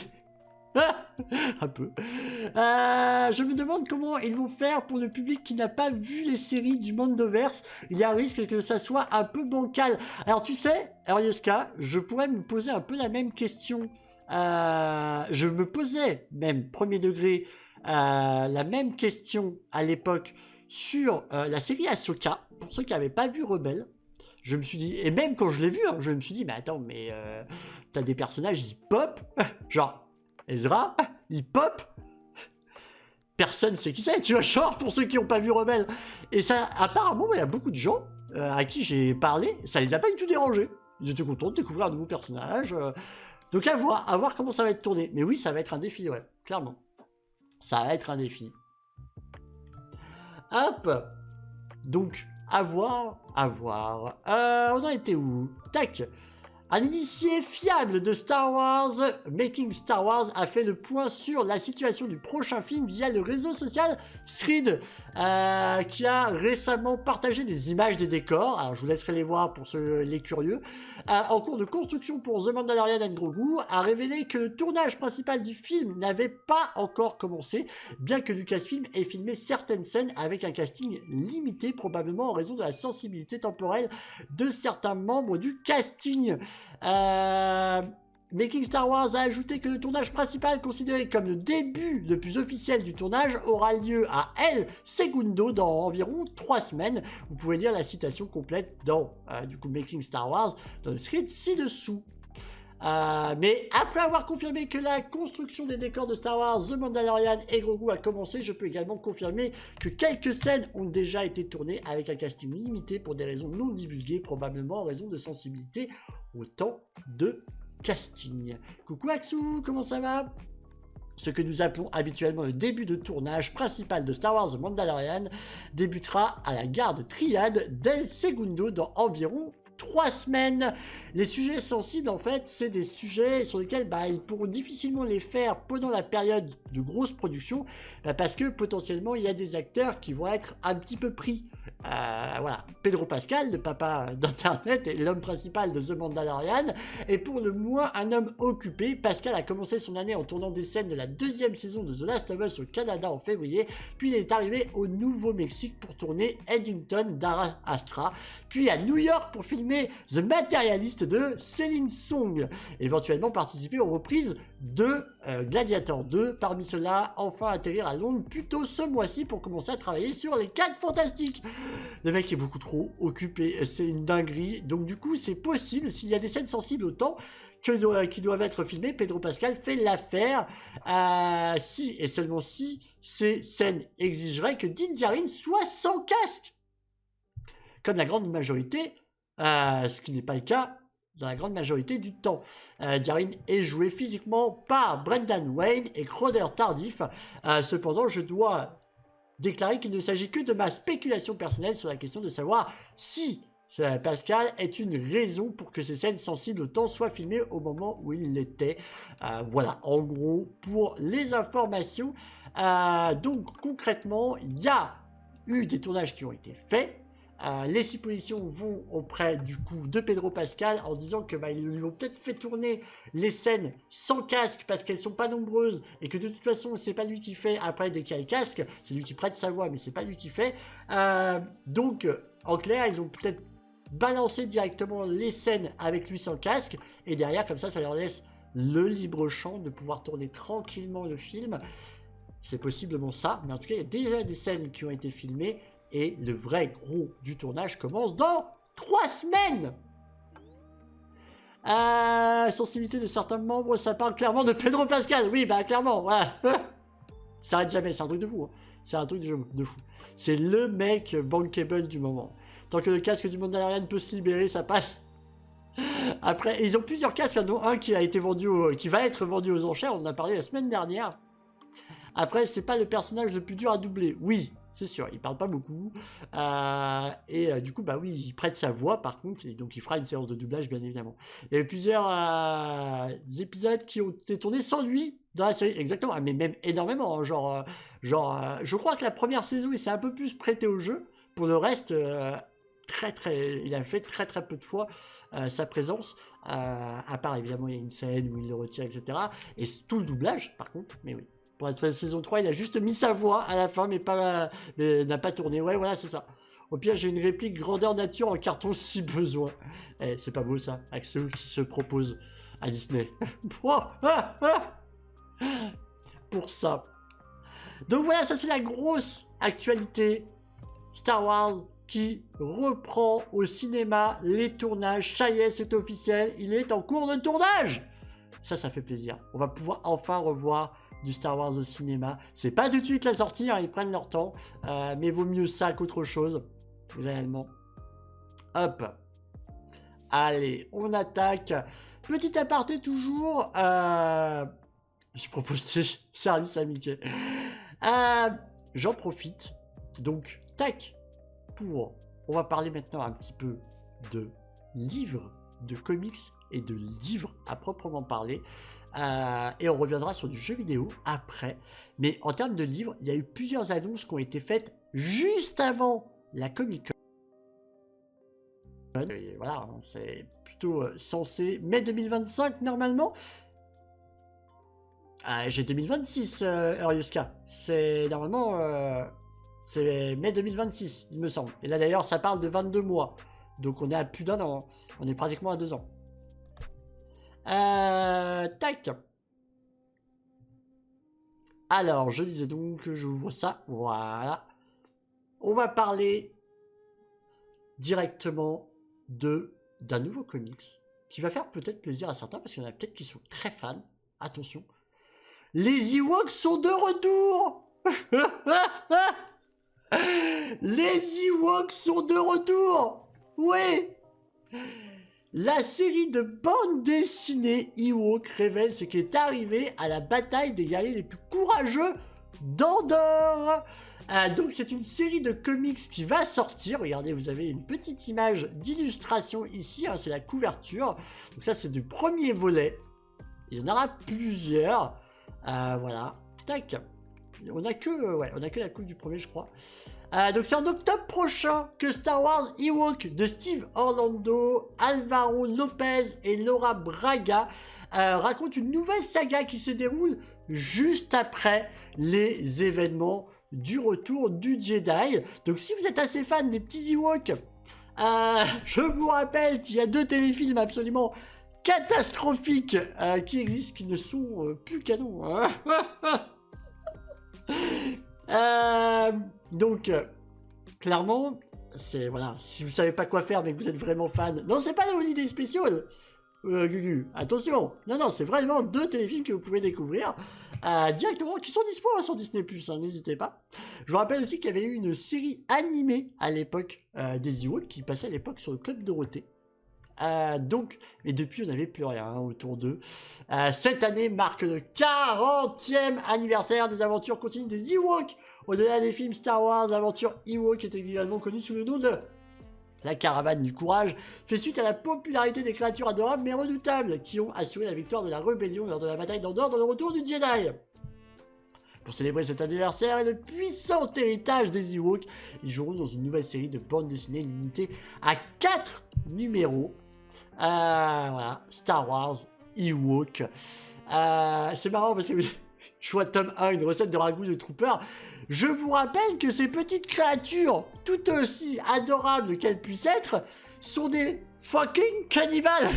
Un peu. Je me demande comment ils vont faire pour le public qui n'a pas vu les séries du Mandoverse. Il y a un risque que ça soit un peu bancal. Alors tu sais, Yoska, je pourrais me poser un peu la même question. Je me posais, même premier degré, la même question à l'époque sur la série Ahsoka. Pour ceux qui n'avaient pas vu Rebelle. Je me suis dit, et même quand je l'ai vu, hein, je me suis dit, mais attends, mais t'as des personnages, ils pop, genre Ezra, il pop, personne sait qui c'est, tu vois, genre pour ceux qui n'ont pas vu Rebelle. Et ça, apparemment, il y a beaucoup de gens à qui j'ai parlé, ça les a pas du tout dérangés. Ils étaient contents de découvrir un nouveau personnage. Donc à voir comment ça va être tourné. Mais oui, ça va être un défi, ouais, clairement. Ça va être un défi. Hop. Donc, à voir. On en était où? Tac. Un initié fiable de Star Wars, Making Star Wars, a fait le point sur la situation du prochain film via le réseau social Thread, qui a récemment partagé des images des décors. Alors je vous laisserai les voir pour les curieux. En cours de construction pour The Mandalorian and Grogu, a révélé que le tournage principal du film n'avait pas encore commencé, bien que Lucasfilm ait filmé certaines scènes avec un casting limité, probablement en raison de la sensibilité temporelle de certains membres du casting. Making Star Wars a ajouté que le tournage principal, considéré comme le début le plus officiel du tournage, aura lieu à El Segundo dans environ 3 semaines. Vous pouvez lire la citation complète dans du coup Making Star Wars dans le script ci-dessous. Mais après avoir confirmé que la construction des décors de Star Wars, The Mandalorian et Grogu a commencé, je peux également confirmer que quelques scènes ont déjà été tournées avec un casting limité pour des raisons non divulguées, probablement en raison de sensibilité au temps de casting. Coucou Axou, comment ça va? Ce que nous appelons habituellement le début de tournage principal de Star Wars The Mandalorian débutera à la gare de Triade d'El Segundo dans environ 3 semaines. Les sujets sensibles, en fait, c'est des sujets sur lesquels ils pourront difficilement les faire pendant la période de grosse production, parce que potentiellement il y a des acteurs qui vont être un petit peu pris. Voilà, Pedro Pascal, le papa d'internet et l'homme principal de The Mandalorian, est pour le moins un homme occupé. Pascal a commencé son année en tournant des scènes de la 2e saison de The Last of Us au Canada en février, puis il est arrivé au Nouveau-Mexique pour tourner Eddington d'Ara Astra, puis à New York pour filmer The Materialist de Céline Song, éventuellement participer aux reprises de Gladiator 2, parmi ceux-là enfin atterrir à Londres plus tôt ce mois-ci pour commencer à travailler sur les 4 Fantastiques. Le mec est beaucoup trop occupé, c'est une dinguerie, donc du coup c'est possible, s'il y a des scènes sensibles autant qui doivent être filmées, Pedro Pascal fait l'affaire, si et seulement si ces scènes exigeraient que Din Djarin soit sans casque, comme la grande majorité, ce qui n'est pas le cas dans la grande majorité du temps. Djarin est joué physiquement par Brendan Wayne et Crowder Tardif. Cependant, je dois déclarer qu'il ne s'agit que de ma spéculation personnelle sur la question de savoir si Pascal est une raison pour que ces scènes sensibles autant soient filmées au moment où il l'était. Voilà, en gros, pour les informations. Donc, concrètement, il y a eu des tournages qui ont été faits. Les suppositions vont auprès du coup de Pedro Pascal en disant que ils lui ont peut-être fait tourner les scènes sans casque parce qu'elles sont pas nombreuses et que de toute façon c'est pas lui qui fait après dès qu'il y a le casque, c'est lui qui prête sa voix mais c'est pas lui qui fait. Donc en clair ils ont peut-être balancé directement les scènes avec lui sans casque et derrière comme ça leur laisse le libre champ de pouvoir tourner tranquillement le film. C'est possiblement ça, mais en tout cas il y a déjà des scènes qui ont été filmées. Et le vrai gros du tournage commence dans 3 semaines. Sensibilité de certains membres, ça parle clairement de Pedro Pascal. Oui, clairement, voilà. Ça arrête jamais, c'est un truc de fou. Hein. C'est un truc de fou. C'est le mec bankable du moment. Tant que le casque du Mandalorian peut se libérer, ça passe. Après, ils ont plusieurs casques, dont un qui a été vendu, qui va être vendu aux enchères. On en a parlé la semaine dernière. Après, c'est pas le personnage le plus dur à doubler. Oui. C'est sûr, il parle pas beaucoup. Du coup, oui, il prête sa voix par contre, et donc il fera une séance de doublage, bien évidemment. Il y a eu plusieurs épisodes qui ont été tournés sans lui dans la série. Exactement, mais même énormément. Hein, je crois que la première saison, il s'est un peu plus prêté au jeu. Pour le reste, il a fait très très peu de fois sa présence. À part, évidemment, il y a une scène où il le retire, etc. Et tout le doublage, par contre, mais oui. Pour la saison 3, il a juste mis sa voix à la fin, mais n'a pas tourné. Ouais, voilà, c'est ça. Au pire, j'ai une réplique grandeur nature en carton si besoin. C'est pas beau, ça, avec ceux qui se proposent à Disney. Pour ça. Donc voilà, ça c'est la grosse actualité. Star Wars qui reprend au cinéma les tournages. Ça y est, c'est officiel. Il est en cours de tournage. Ça fait plaisir. On va pouvoir enfin revoir du Star Wars au cinéma. C'est pas tout de suite la sortie, hein, ils prennent leur temps, mais vaut mieux ça qu'autre chose, réellement. Hop. Allez, on attaque. Petit aparté toujours. Je propose des services à Mickey. J'en profite. Donc, tac, on va parler maintenant un petit peu de livres, de comics et de livres à proprement parler. Et on reviendra sur du jeu vidéo après. Mais en termes de livres, il y a eu plusieurs annonces qui ont été faites juste avant la Comic Con. Et voilà, c'est plutôt censé mai 2025 normalement. J'ai 2026, Eurioska. C'est normalement c'est mai 2026, il me semble. Et là d'ailleurs, ça parle de 22 mois. Donc on est à plus d'1 an. On est pratiquement à 2 ans. Tac. Alors, je disais donc que j'ouvre ça. Voilà. On va parler directement d'un nouveau comics qui va faire peut-être plaisir à certains parce qu'il y en a peut-être qui sont très fans. Attention. Les Ewoks sont de retour. Les Ewoks sont de retour. Oui. La série de bande dessinée Ewok révèle ce qui est arrivé à la bataille des guerriers les plus courageux d'Andorre. Donc c'est une série de comics qui va sortir. Regardez, vous avez une petite image d'illustration ici, hein, c'est la couverture. Donc ça c'est du premier volet. Il y en aura plusieurs. Voilà. Tac. On a que la coupe du premier, je crois. Donc c'est en octobre prochain que Star Wars Ewok de Steve Orlando, Alvaro Lopez et Laura Braga raconte une nouvelle saga qui se déroule juste après les événements du retour du Jedi. Donc si vous êtes assez fan des petits Ewoks, je vous rappelle qu'il y a 2 téléfilms absolument catastrophiques qui existent, qui ne sont plus canons. Hein. Donc, clairement, c'est voilà. Si vous savez pas quoi faire, mais que vous êtes vraiment fan, non, c'est pas le Holiday Special, Gugu. Attention, non, c'est vraiment 2 téléfilms que vous pouvez découvrir directement, qui sont dispo sur Disney+. Hein, n'hésitez pas. Je vous rappelle aussi qu'il y avait eu une série animée à l'époque des Ewoks qui passait à l'époque sur le Club Dorothée. Donc, mais depuis on n'avait plus rien autour d'eux. Cette année marque le 40e anniversaire des aventures continues des Ewoks. Au-delà des films Star Wars, l'aventure Ewok est également connue sous le nom de la Caravane du Courage, fait suite à la popularité des créatures adorables mais redoutables qui ont assuré la victoire de la rébellion lors de la bataille d'Andorre dans le retour du Jedi. Pour célébrer cet anniversaire et le puissant héritage des Ewoks, ils joueront dans une nouvelle série de bandes dessinées limitée à 4 numéros. Voilà, Star Wars Ewok. C'est marrant parce que je vois tome 1, une recette de ragoût de Trooper. Je vous rappelle que ces petites créatures, tout aussi adorables qu'elles puissent être, sont des fucking cannibales.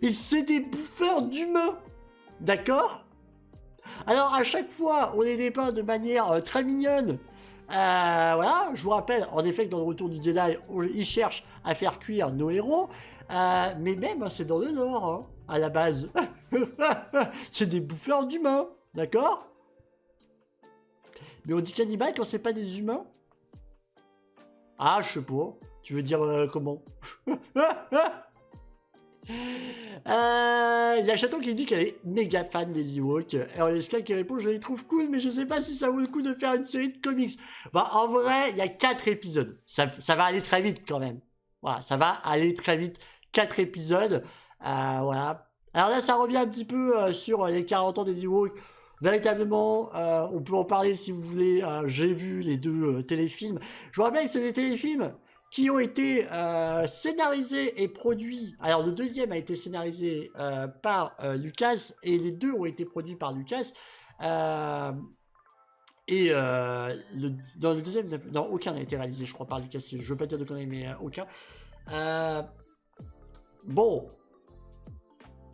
Et c'est des bouffeurs d'humains. D'accord? Alors à chaque fois, on les dépeint de manière très mignonne. Voilà, je vous rappelle en effet que dans le retour du Jedi, ils cherchent à faire cuire nos héros. Mais même, c'est dans le Nord, hein, à la base. C'est des bouffeurs d'humains, d'accord? Mais on dit cannibale quand c'est pas des humains? Ah, je sais pas. Tu veux dire comment? Il y a Chaton qui dit qu'elle est méga fan des Ewoks. Alors il y a Sky qui répond: je les trouve cool, mais je sais pas si ça vaut le coup de faire une série de comics. Bah en vrai, il y a 4 épisodes. Ça va aller très vite quand même. Voilà, ça va aller très vite. 4 épisodes. Voilà. Alors là, ça revient un petit peu sur les 40 ans des Ewoks. Véritablement, on peut en parler si vous voulez. J'ai vu les 2 téléfilms. Je vous rappelle que c'est des téléfilms qui ont été scénarisés et produits. Alors le deuxième a été scénarisé par Lucas et les 2 ont été produits par Lucas. Dans le deuxième, non, aucun n'a été réalisé, je crois, par Lucas. Je veux pas dire de conneries, mais aucun. Bon,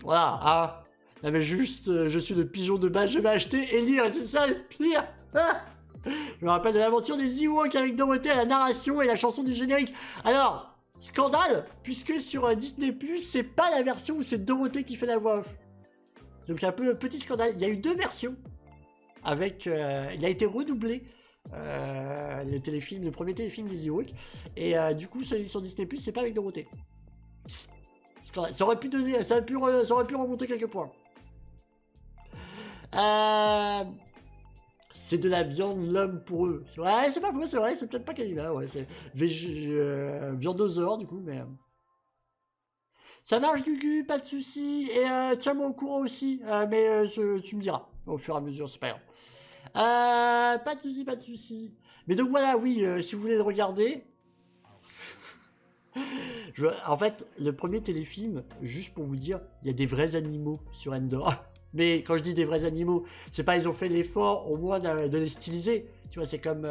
voilà. Ah, non, mais juste, je suis le pigeon de base, je vais acheter et lire, c'est ça le pire. Ah, je me rappelle de l'aventure des Ewoks avec Dorothée à la narration et la chanson du générique. Alors, scandale, puisque sur Disney+, c'est pas la version où c'est Dorothée qui fait la voix off. Donc c'est un peu petit scandale. Il y a eu 2 versions. Avec, il a été redoublé, le premier téléfilm des Ewoks. Et du coup, celui sur Disney+, c'est pas avec Dorothée. Scandale. Ça aurait pu remonter quelques points. C'est de la viande, l'homme pour eux. Ouais, c'est pas faux, c'est vrai, c'est peut-être pas cannibale, ouais, c'est viandosaure du coup, mais... Ça marche Gugu, pas de soucis, et tiens-moi au courant aussi, mais tu me diras, au fur et à mesure, c'est pas grave. Pas de soucis. Mais donc voilà, oui, si vous voulez le regarder... En fait, le premier téléfilm, juste pour vous dire, il y a des vrais animaux sur Endor. Mais quand je dis des vrais animaux, c'est pas ils ont fait l'effort au moins de les styliser. Tu vois, c'est comme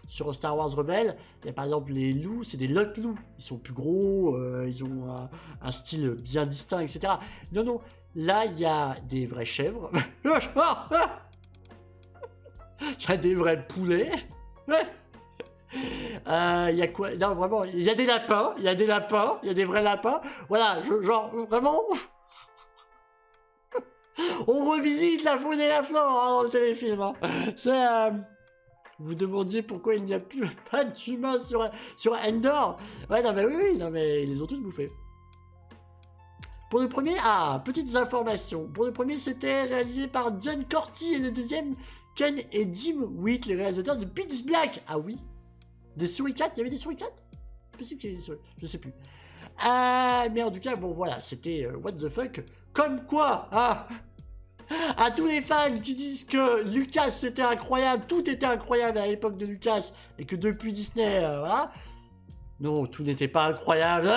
sur Star Wars Rebelle, il y a par exemple les loups, c'est des lot loups. Ils sont plus gros, ils ont un style bien distinct, etc. Non, non, là, il y a des vraies chèvres. Il y a des vrais poulets. Il y a quoi? Non, vraiment, il y a des lapins, il y a des lapins, il y a des vrais lapins. Voilà, genre, vraiment... On revisite la faune et la flore hein, dans le téléfilm. Hein. C'est... Vous demandiez pourquoi il n'y a plus pas d'humains sur Endor. Ouais, non mais oui, non mais ils les ont tous bouffés. Pour le premier, petites informations. Pour le premier, c'était réalisé par John Corti et le deuxième, Ken et Jim Wick, les réalisateurs de Pitch Black. Ah oui. Des suricates, il y avait des suricates? Possible qu'il y ait des suricates, je sais plus. Mais en tout cas, bon voilà, c'était what the fuck. Comme quoi, à tous les fans qui disent que Lucas c'était incroyable, tout était incroyable à l'époque de Lucas, et que depuis Disney, voilà. Non, tout n'était pas incroyable.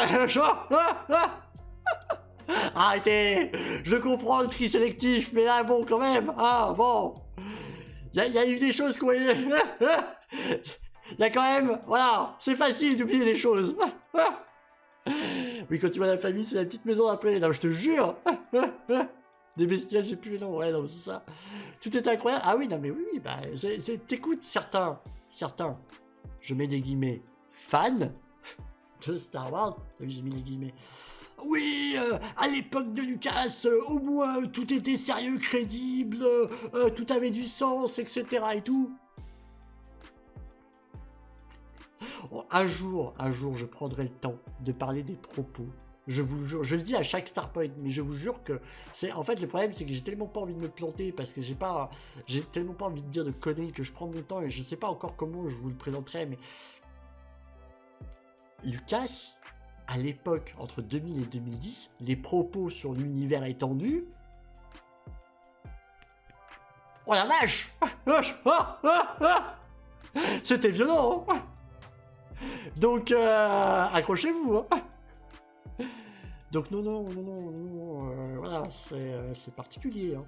Arrêtez, je comprends le tri sélectif, mais là bon quand même, bon. Il y a eu des choses qu'on... Il y a quand même, voilà, c'est facile d'oublier des choses. Oui, quand tu vois la famille, c'est la petite maison après. Non, je te jure. Des bestioles, j'ai plus les noms. Ouais, non, c'est ça. Tout est incroyable. Ah oui, non, mais oui, bah, t'écoutes certains, je mets des guillemets, fans de Star Wars. Oui, j'ai mis des guillemets. Oui, à l'époque de Lucas, au moins, tout était sérieux, crédible, tout avait du sens, etc. et tout. Oh, un jour, je prendrai le temps de parler des propos. Je vous jure, je le dis à chaque Starpoint, mais je vous jure que c'est... En fait, le problème, c'est que j'ai tellement pas envie de me planter, parce que j'ai tellement pas envie de dire de conneries que je prends mon temps, et je sais pas encore comment je vous le présenterai, mais... Lucas, à l'époque, entre 2000 et 2010, les propos sur l'univers étendu... Oh la vache! C'était violent, hein. Donc, accrochez-vous, hein. Donc, non, voilà, c'est particulier, hein.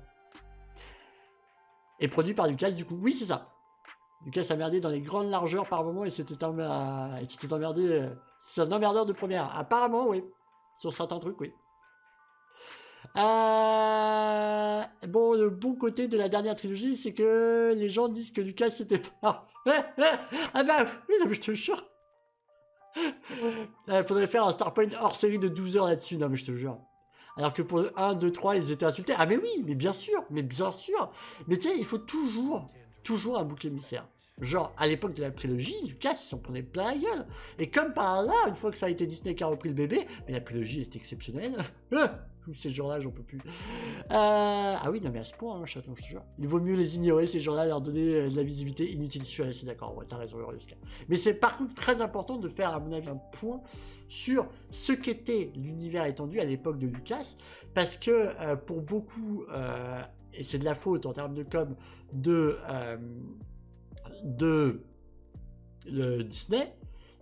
Et produit par Lucas, du coup, oui, c'est ça. Lucas a merdé dans les grandes largeurs par moment et c'était emmerdé, c'est un emmerdeur de première. Apparemment, oui. Sur certains trucs, oui. Bon, le bon côté de la dernière trilogie, c'est que les gens disent que Lucas c'était pas... Ah bah, oui, non, mais je te jure. Faudrait faire un Starpoint hors série de 12 heures là-dessus, non mais je te jure. Alors que pour le 1, 2, 3, ils étaient insultés. Ah mais oui, mais bien sûr, Mais tu sais, il faut toujours un bouc émissaire. Genre, à l'époque de la prélogie, Lucas, il s'en prenait plein la gueule. Et comme par là, une fois que ça a été Disney qui a repris le bébé, mais la prélogie est exceptionnelle. Ces gens-là, j'en peux plus. Ah oui, non mais à ce point, hein, chaton, je te jure. Il vaut mieux les ignorer, ces gens-là, leur donner de la visibilité inutile. Je suis assez d'accord, ouais, t'as raison, Euroscar. Mais c'est par contre très important de faire, à mon avis, un point sur ce qu'était l'univers étendu à l'époque de Lucas, parce que pour beaucoup, et c'est de la faute en termes de com, de Disney,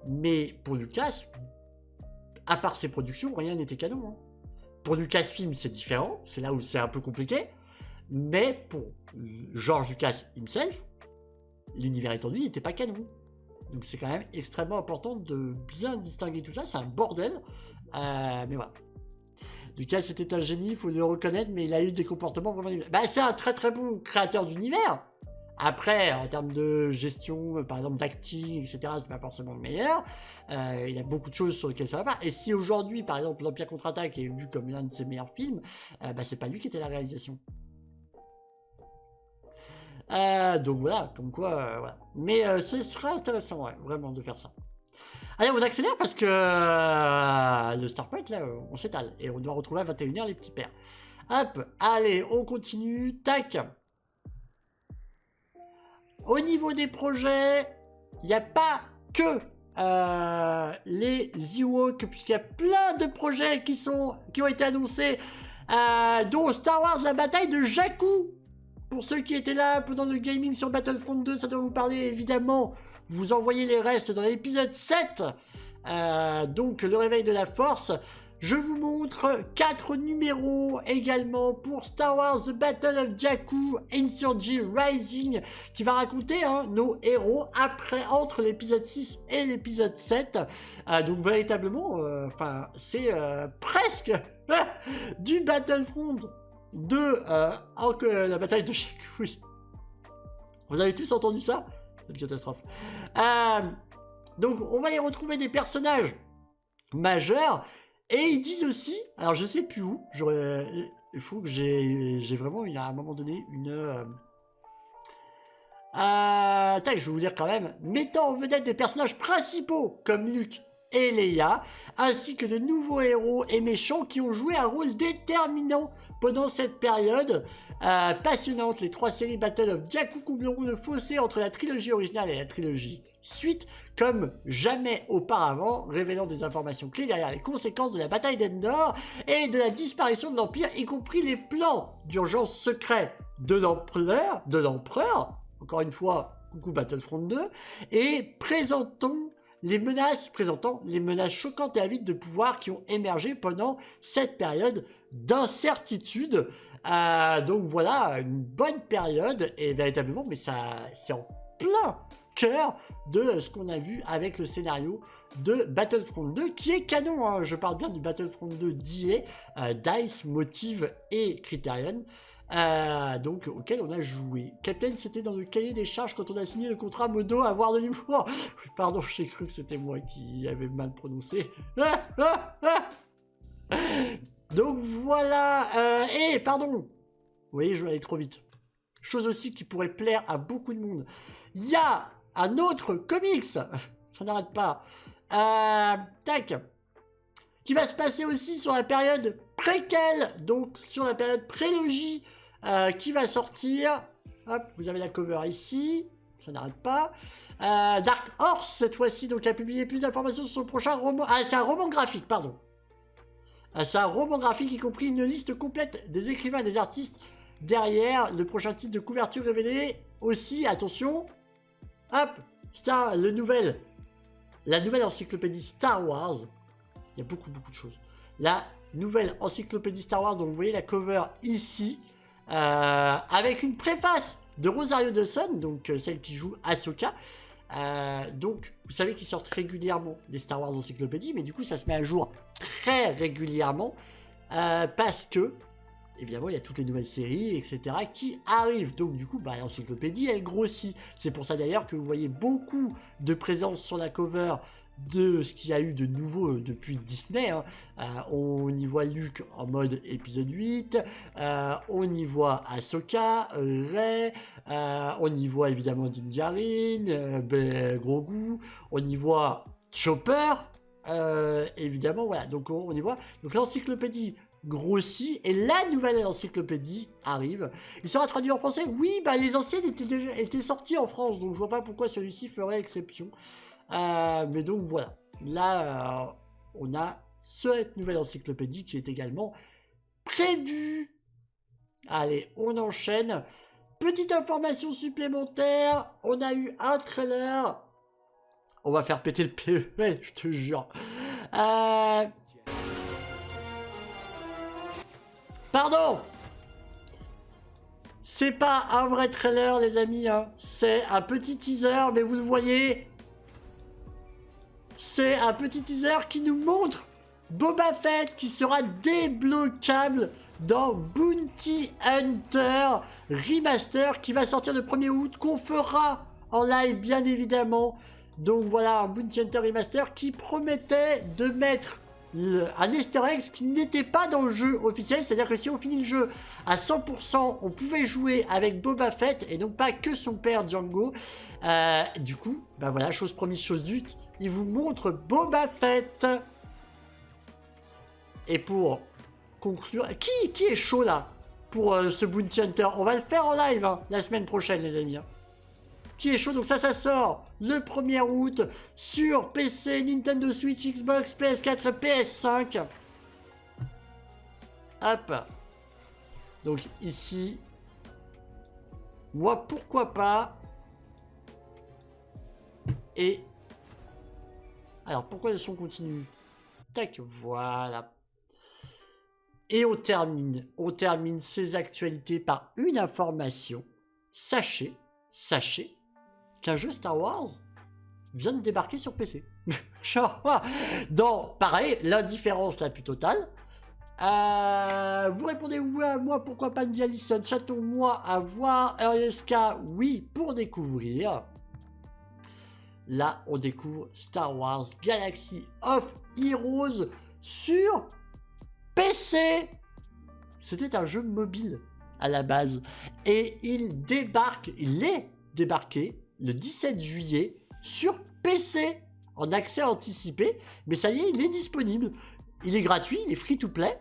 mais pour Lucas, à part ses productions, rien n'était canon, hein. Pour Lucasfilm, c'est différent, c'est là où c'est un peu compliqué, mais pour George Lucas himself, l'univers étendu n'était pas canon. Donc c'est quand même extrêmement important de bien distinguer tout ça, c'est un bordel, mais voilà. Lucas était un génie, il faut le reconnaître, mais il a eu des comportements vraiment... Bah, c'est un très très bon créateur d'univers. Après, en termes de gestion, par exemple d'acting, etc., c'est pas forcément le meilleur. Il y a beaucoup de choses sur lesquelles ça va pas. Et si aujourd'hui, par exemple, l'Empire contre-attaque est vu comme l'un de ses meilleurs films, bah, c'est pas lui qui était la réalisation. Donc voilà, comme quoi, voilà. Mais ce serait intéressant, ouais, vraiment, de faire ça. Allez, on accélère parce que le Starpoint, là, on s'étale. Et on doit retrouver à 21h les petits pères. Hop, allez, on continue. Tac. Au niveau des projets, il n'y a pas que les Ewoks, puisqu'il y a plein de projets qui ont été annoncés, dont Star Wars, la bataille de Jakku. Pour ceux qui étaient là pendant le gaming sur Battlefront 2, ça doit vous parler évidemment. Vous envoyez les restes dans l'épisode 7, donc le réveil de la force. Je vous montre 4 numéros également pour Star Wars The Battle of Jakku Insurgy Rising, qui va raconter nos héros entre l'épisode 6 et l'épisode 7. Donc véritablement, c'est presque du Battlefront de la bataille de Jakku. Oui. Vous avez tous entendu ça? C'est une catastrophe. Donc on va y retrouver des personnages majeurs. Et ils disent aussi, alors je sais plus où, il faut que j'ai vraiment, il y a à un moment donné, tac, je vais vous dire quand même, mettant en vedette des personnages principaux comme Luke et Leia, ainsi que de nouveaux héros et méchants qui ont joué un rôle déterminant pendant cette période passionnante. Les 3 séries Battle of Jakku combleront le fossé entre la trilogie originale et la trilogie suite comme jamais auparavant, révélant des informations clés derrière les conséquences de la bataille d'Endor et de la disparition de l'Empire, y compris les plans d'urgence secrets de l'Empereur, encore une fois, coucou Battlefront 2, et présentant les menaces choquantes et avides de pouvoir qui ont émergé pendant cette période d'incertitude. Donc voilà, une bonne période, et véritablement, mais ça, c'est en plein cœur de ce qu'on a vu avec le scénario de Battlefront 2 qui est canon, je parle bien du Battlefront 2 d'EA, DICE, Motive et Criterion, donc auquel on a joué. Captain, c'était dans le cahier des charges quand on a signé le contrat modo avoir de l'humour. Pardon, j'ai cru que c'était moi qui avais mal prononcé. Donc voilà, et pardon, vous voyez, je vais aller trop vite. Chose aussi qui pourrait plaire à beaucoup de monde. Il y a un autre comics, ça n'arrête pas, tac, qui va se passer aussi sur la période préquelle, donc sur la période prélogie, qui va sortir. Hop, vous avez la cover ici, ça n'arrête pas. Dark Horse, cette fois-ci, donc a publié plus d'informations sur son prochain roman. Ah, c'est un roman graphique, pardon. C'est un roman graphique, y compris une liste complète des écrivains et des artistes derrière le prochain titre de couverture révélé. Aussi, attention, hop, la nouvelle encyclopédie Star Wars. Il y a beaucoup de choses. La nouvelle encyclopédie Star Wars, donc vous voyez la cover ici, avec une préface de Rosario Dawson, donc celle qui joue Ahsoka. Donc, vous savez qu'ils sortent régulièrement des Star Wars encyclopédies, mais du coup, ça se met à jour très régulièrement, parce que évidemment, il y a toutes les nouvelles séries, etc. qui arrivent. Donc, du coup, l'encyclopédie, elle grossit. C'est pour ça, d'ailleurs, que vous voyez beaucoup de présence sur la cover de ce qu'il y a eu de nouveau depuis Disney. On y voit Luke en mode épisode 8. On y voit Ahsoka, Rey. On y voit, évidemment, Din Djarin, Grogu. On y voit Chopper. Évidemment, voilà. Donc, on y voit. Donc, l'encyclopédie grossit et la nouvelle encyclopédie arrive. Il sera traduit en français. Oui, les anciennes étaient sorties en France, donc je vois pas pourquoi celui-ci ferait exception. Mais donc voilà, là on a cette nouvelle encyclopédie qui est également prévue. Allez, on enchaîne. Petite information supplémentaire, on a eu un trailer. On va faire péter le PEL, je te jure. Pardon! C'est pas un vrai trailer, les amis, c'est un petit teaser, mais vous le voyez. C'est un petit teaser qui nous montre Boba Fett qui sera débloquable dans Bounty Hunter Remaster qui va sortir le 1er août, qu'on fera en live, bien évidemment. Donc voilà, un Bounty Hunter Remaster qui promettait de mettre un easter egg qui n'était pas dans le jeu officiel, c'est-à-dire que si on finit le jeu à 100%, on pouvait jouer avec Boba Fett et donc pas que son père Django. Du coup, voilà, chose promise, chose due, il vous montre Boba Fett. Et pour conclure, qui est chaud là pour ce Bounty Hunter? On va le faire en live la semaine prochaine, les amis. Qui est chaud, donc ça sort le 1er août sur PC, Nintendo Switch, Xbox, PS4 et PS5. Hop. Donc ici, moi pourquoi pas. Et alors pourquoi le son continue? Tac, voilà. Et on termine ces actualités par une information. Sachez qu'un jeu Star Wars vient de débarquer sur PC. Donc, pareil, l'indifférence la plus totale. Vous répondez oui à moi, pourquoi pas Andy Allison, Chaton, moi à voir, RSK, oui, pour découvrir. Là, on découvre Star Wars Galaxy of Heroes sur PC. C'était un jeu mobile à la base. Et il est débarqué le 17 juillet sur PC en accès anticipé. Mais ça y est, il est disponible. Il est gratuit, il est free to play.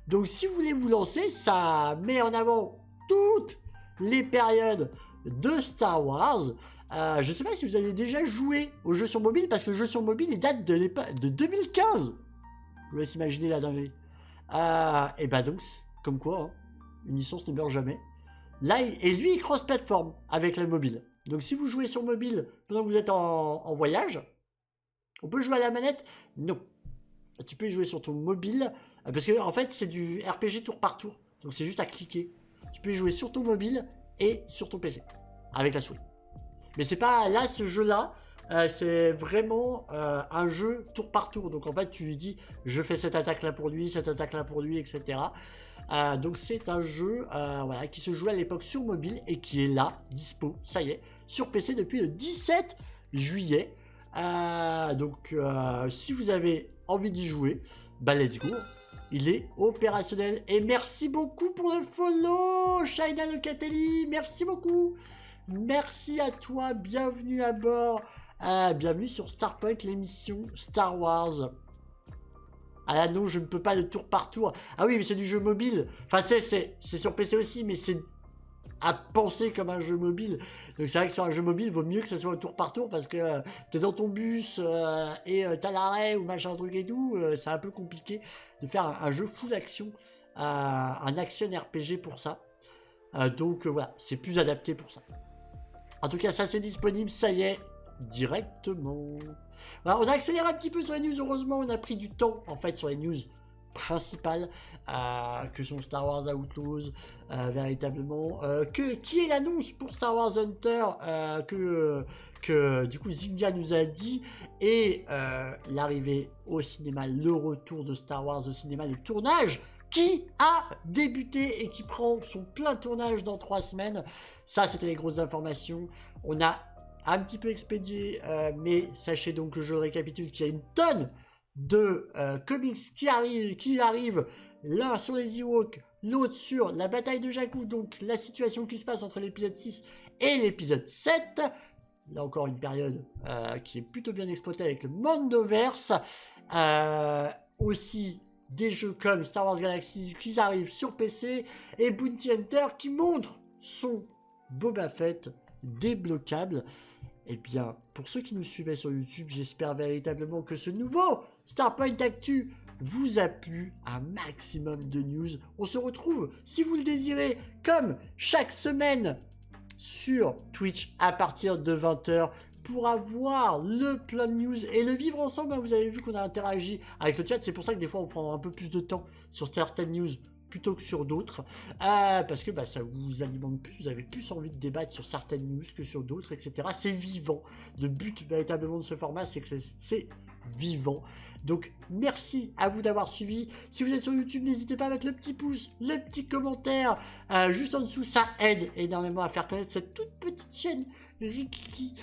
Donc si vous voulez vous lancer, ça met en avant toutes les périodes de Star Wars. Je ne sais pas si vous avez déjà joué au jeu sur mobile, parce que le jeu sur mobile, il date de 2015. Je vous laisse imaginer la dinguerie. Et bah donc, comme quoi, hein, une licence ne meurt jamais. Là, et lui, il cross-platform avec la mobile. Donc si vous jouez sur mobile pendant que vous êtes en voyage, on peut jouer à la manette? Non. Tu peux y jouer sur ton mobile, parce que en fait, c'est du RPG tour par tour. Donc c'est juste à cliquer. Tu peux y jouer sur ton mobile et sur ton PC, avec la souris. Mais c'est pas là, ce jeu-là, c'est vraiment un jeu tour par tour. Donc en fait, tu lui dis, je fais cette attaque-là pour lui, cette attaque-là pour lui, etc. Donc c'est un jeu voilà, qui se joue à l'époque sur mobile et qui est là, dispo, ça y est, sur PC depuis le 17 juillet. Donc si vous avez envie d'y jouer, bah let's go. Il est opérationnel. Et merci beaucoup pour le follow, Shaina Locatelli. Merci beaucoup. Merci à toi. Bienvenue à bord. Bienvenue sur Starpoint, l'émission Star Wars. Ah là, non, je ne peux pas le tour par tour. Ah oui, mais c'est du jeu mobile. Enfin, tu sais, c'est sur PC aussi, mais c'est à penser comme un jeu mobile. Donc c'est vrai que sur un jeu mobile, il vaut mieux que ce soit au tour par tour, parce que t'es dans ton bus et t'as l'arrêt ou machin truc et tout. C'est un peu compliqué de faire un jeu full action, un action RPG pour ça. Donc voilà, c'est plus adapté pour ça. En tout cas, ça c'est disponible, ça y est, directement. Voilà, on a accéléré un petit peu sur les news, heureusement, on a pris du temps en fait sur les news principales que sont Star Wars Outlaws, véritablement, qui est l'annonce pour Star Wars Hunter que du coup Zynga nous a dit, et l'arrivée au cinéma, le retour de Star Wars au cinéma, le tournage qui a débuté et qui prend son plein tournage dans 3 semaines. Ça, c'était les grosses informations. On a un petit peu expédié, mais sachez donc que je récapitule qu'il y a une tonne de comics qui arrivent, l'un sur les Ewoks, l'autre sur la bataille de Jakku, donc la situation qui se passe entre l'épisode 6 et l'épisode 7. Là encore une période qui est plutôt bien exploitée avec le Mandoverse. Aussi des jeux comme Star Wars Galaxy qui arrivent sur PC, et Bounty Hunter qui montre son Boba Fett débloquable. Et bien, pour ceux qui nous suivaient sur YouTube, j'espère véritablement que ce nouveau Starpoint Actu vous a plu. Un maximum de news. On se retrouve, si vous le désirez, comme chaque semaine sur Twitch à partir de 20h pour avoir le plein de news et le vivre ensemble. Vous avez vu qu'on a interagi avec le chat. C'est pour ça que des fois on prend un peu plus de temps sur certaines news plutôt que sur d'autres, parce que ça vous alimente plus, vous avez plus envie de débattre sur certaines news que sur d'autres, etc. C'est vivant. Le but véritablement de ce format, c'est que c'est vivant. Donc merci à vous d'avoir suivi. Si vous êtes sur YouTube, n'hésitez pas à mettre le petit pouce, le petit commentaire juste en dessous, ça aide énormément à faire connaître cette toute petite chaîne qui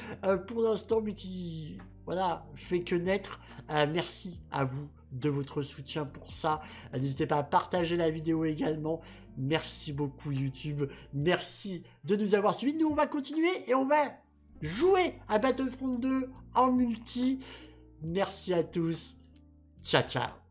pour l'instant, mais qui voilà, fait que naître. Merci à vous de votre soutien pour ça. N'hésitez pas à partager la vidéo également. Merci beaucoup YouTube. Merci de nous avoir suivis. Nous on va continuer et on va jouer à Battlefront 2 en multi. Merci à tous. Ciao ciao.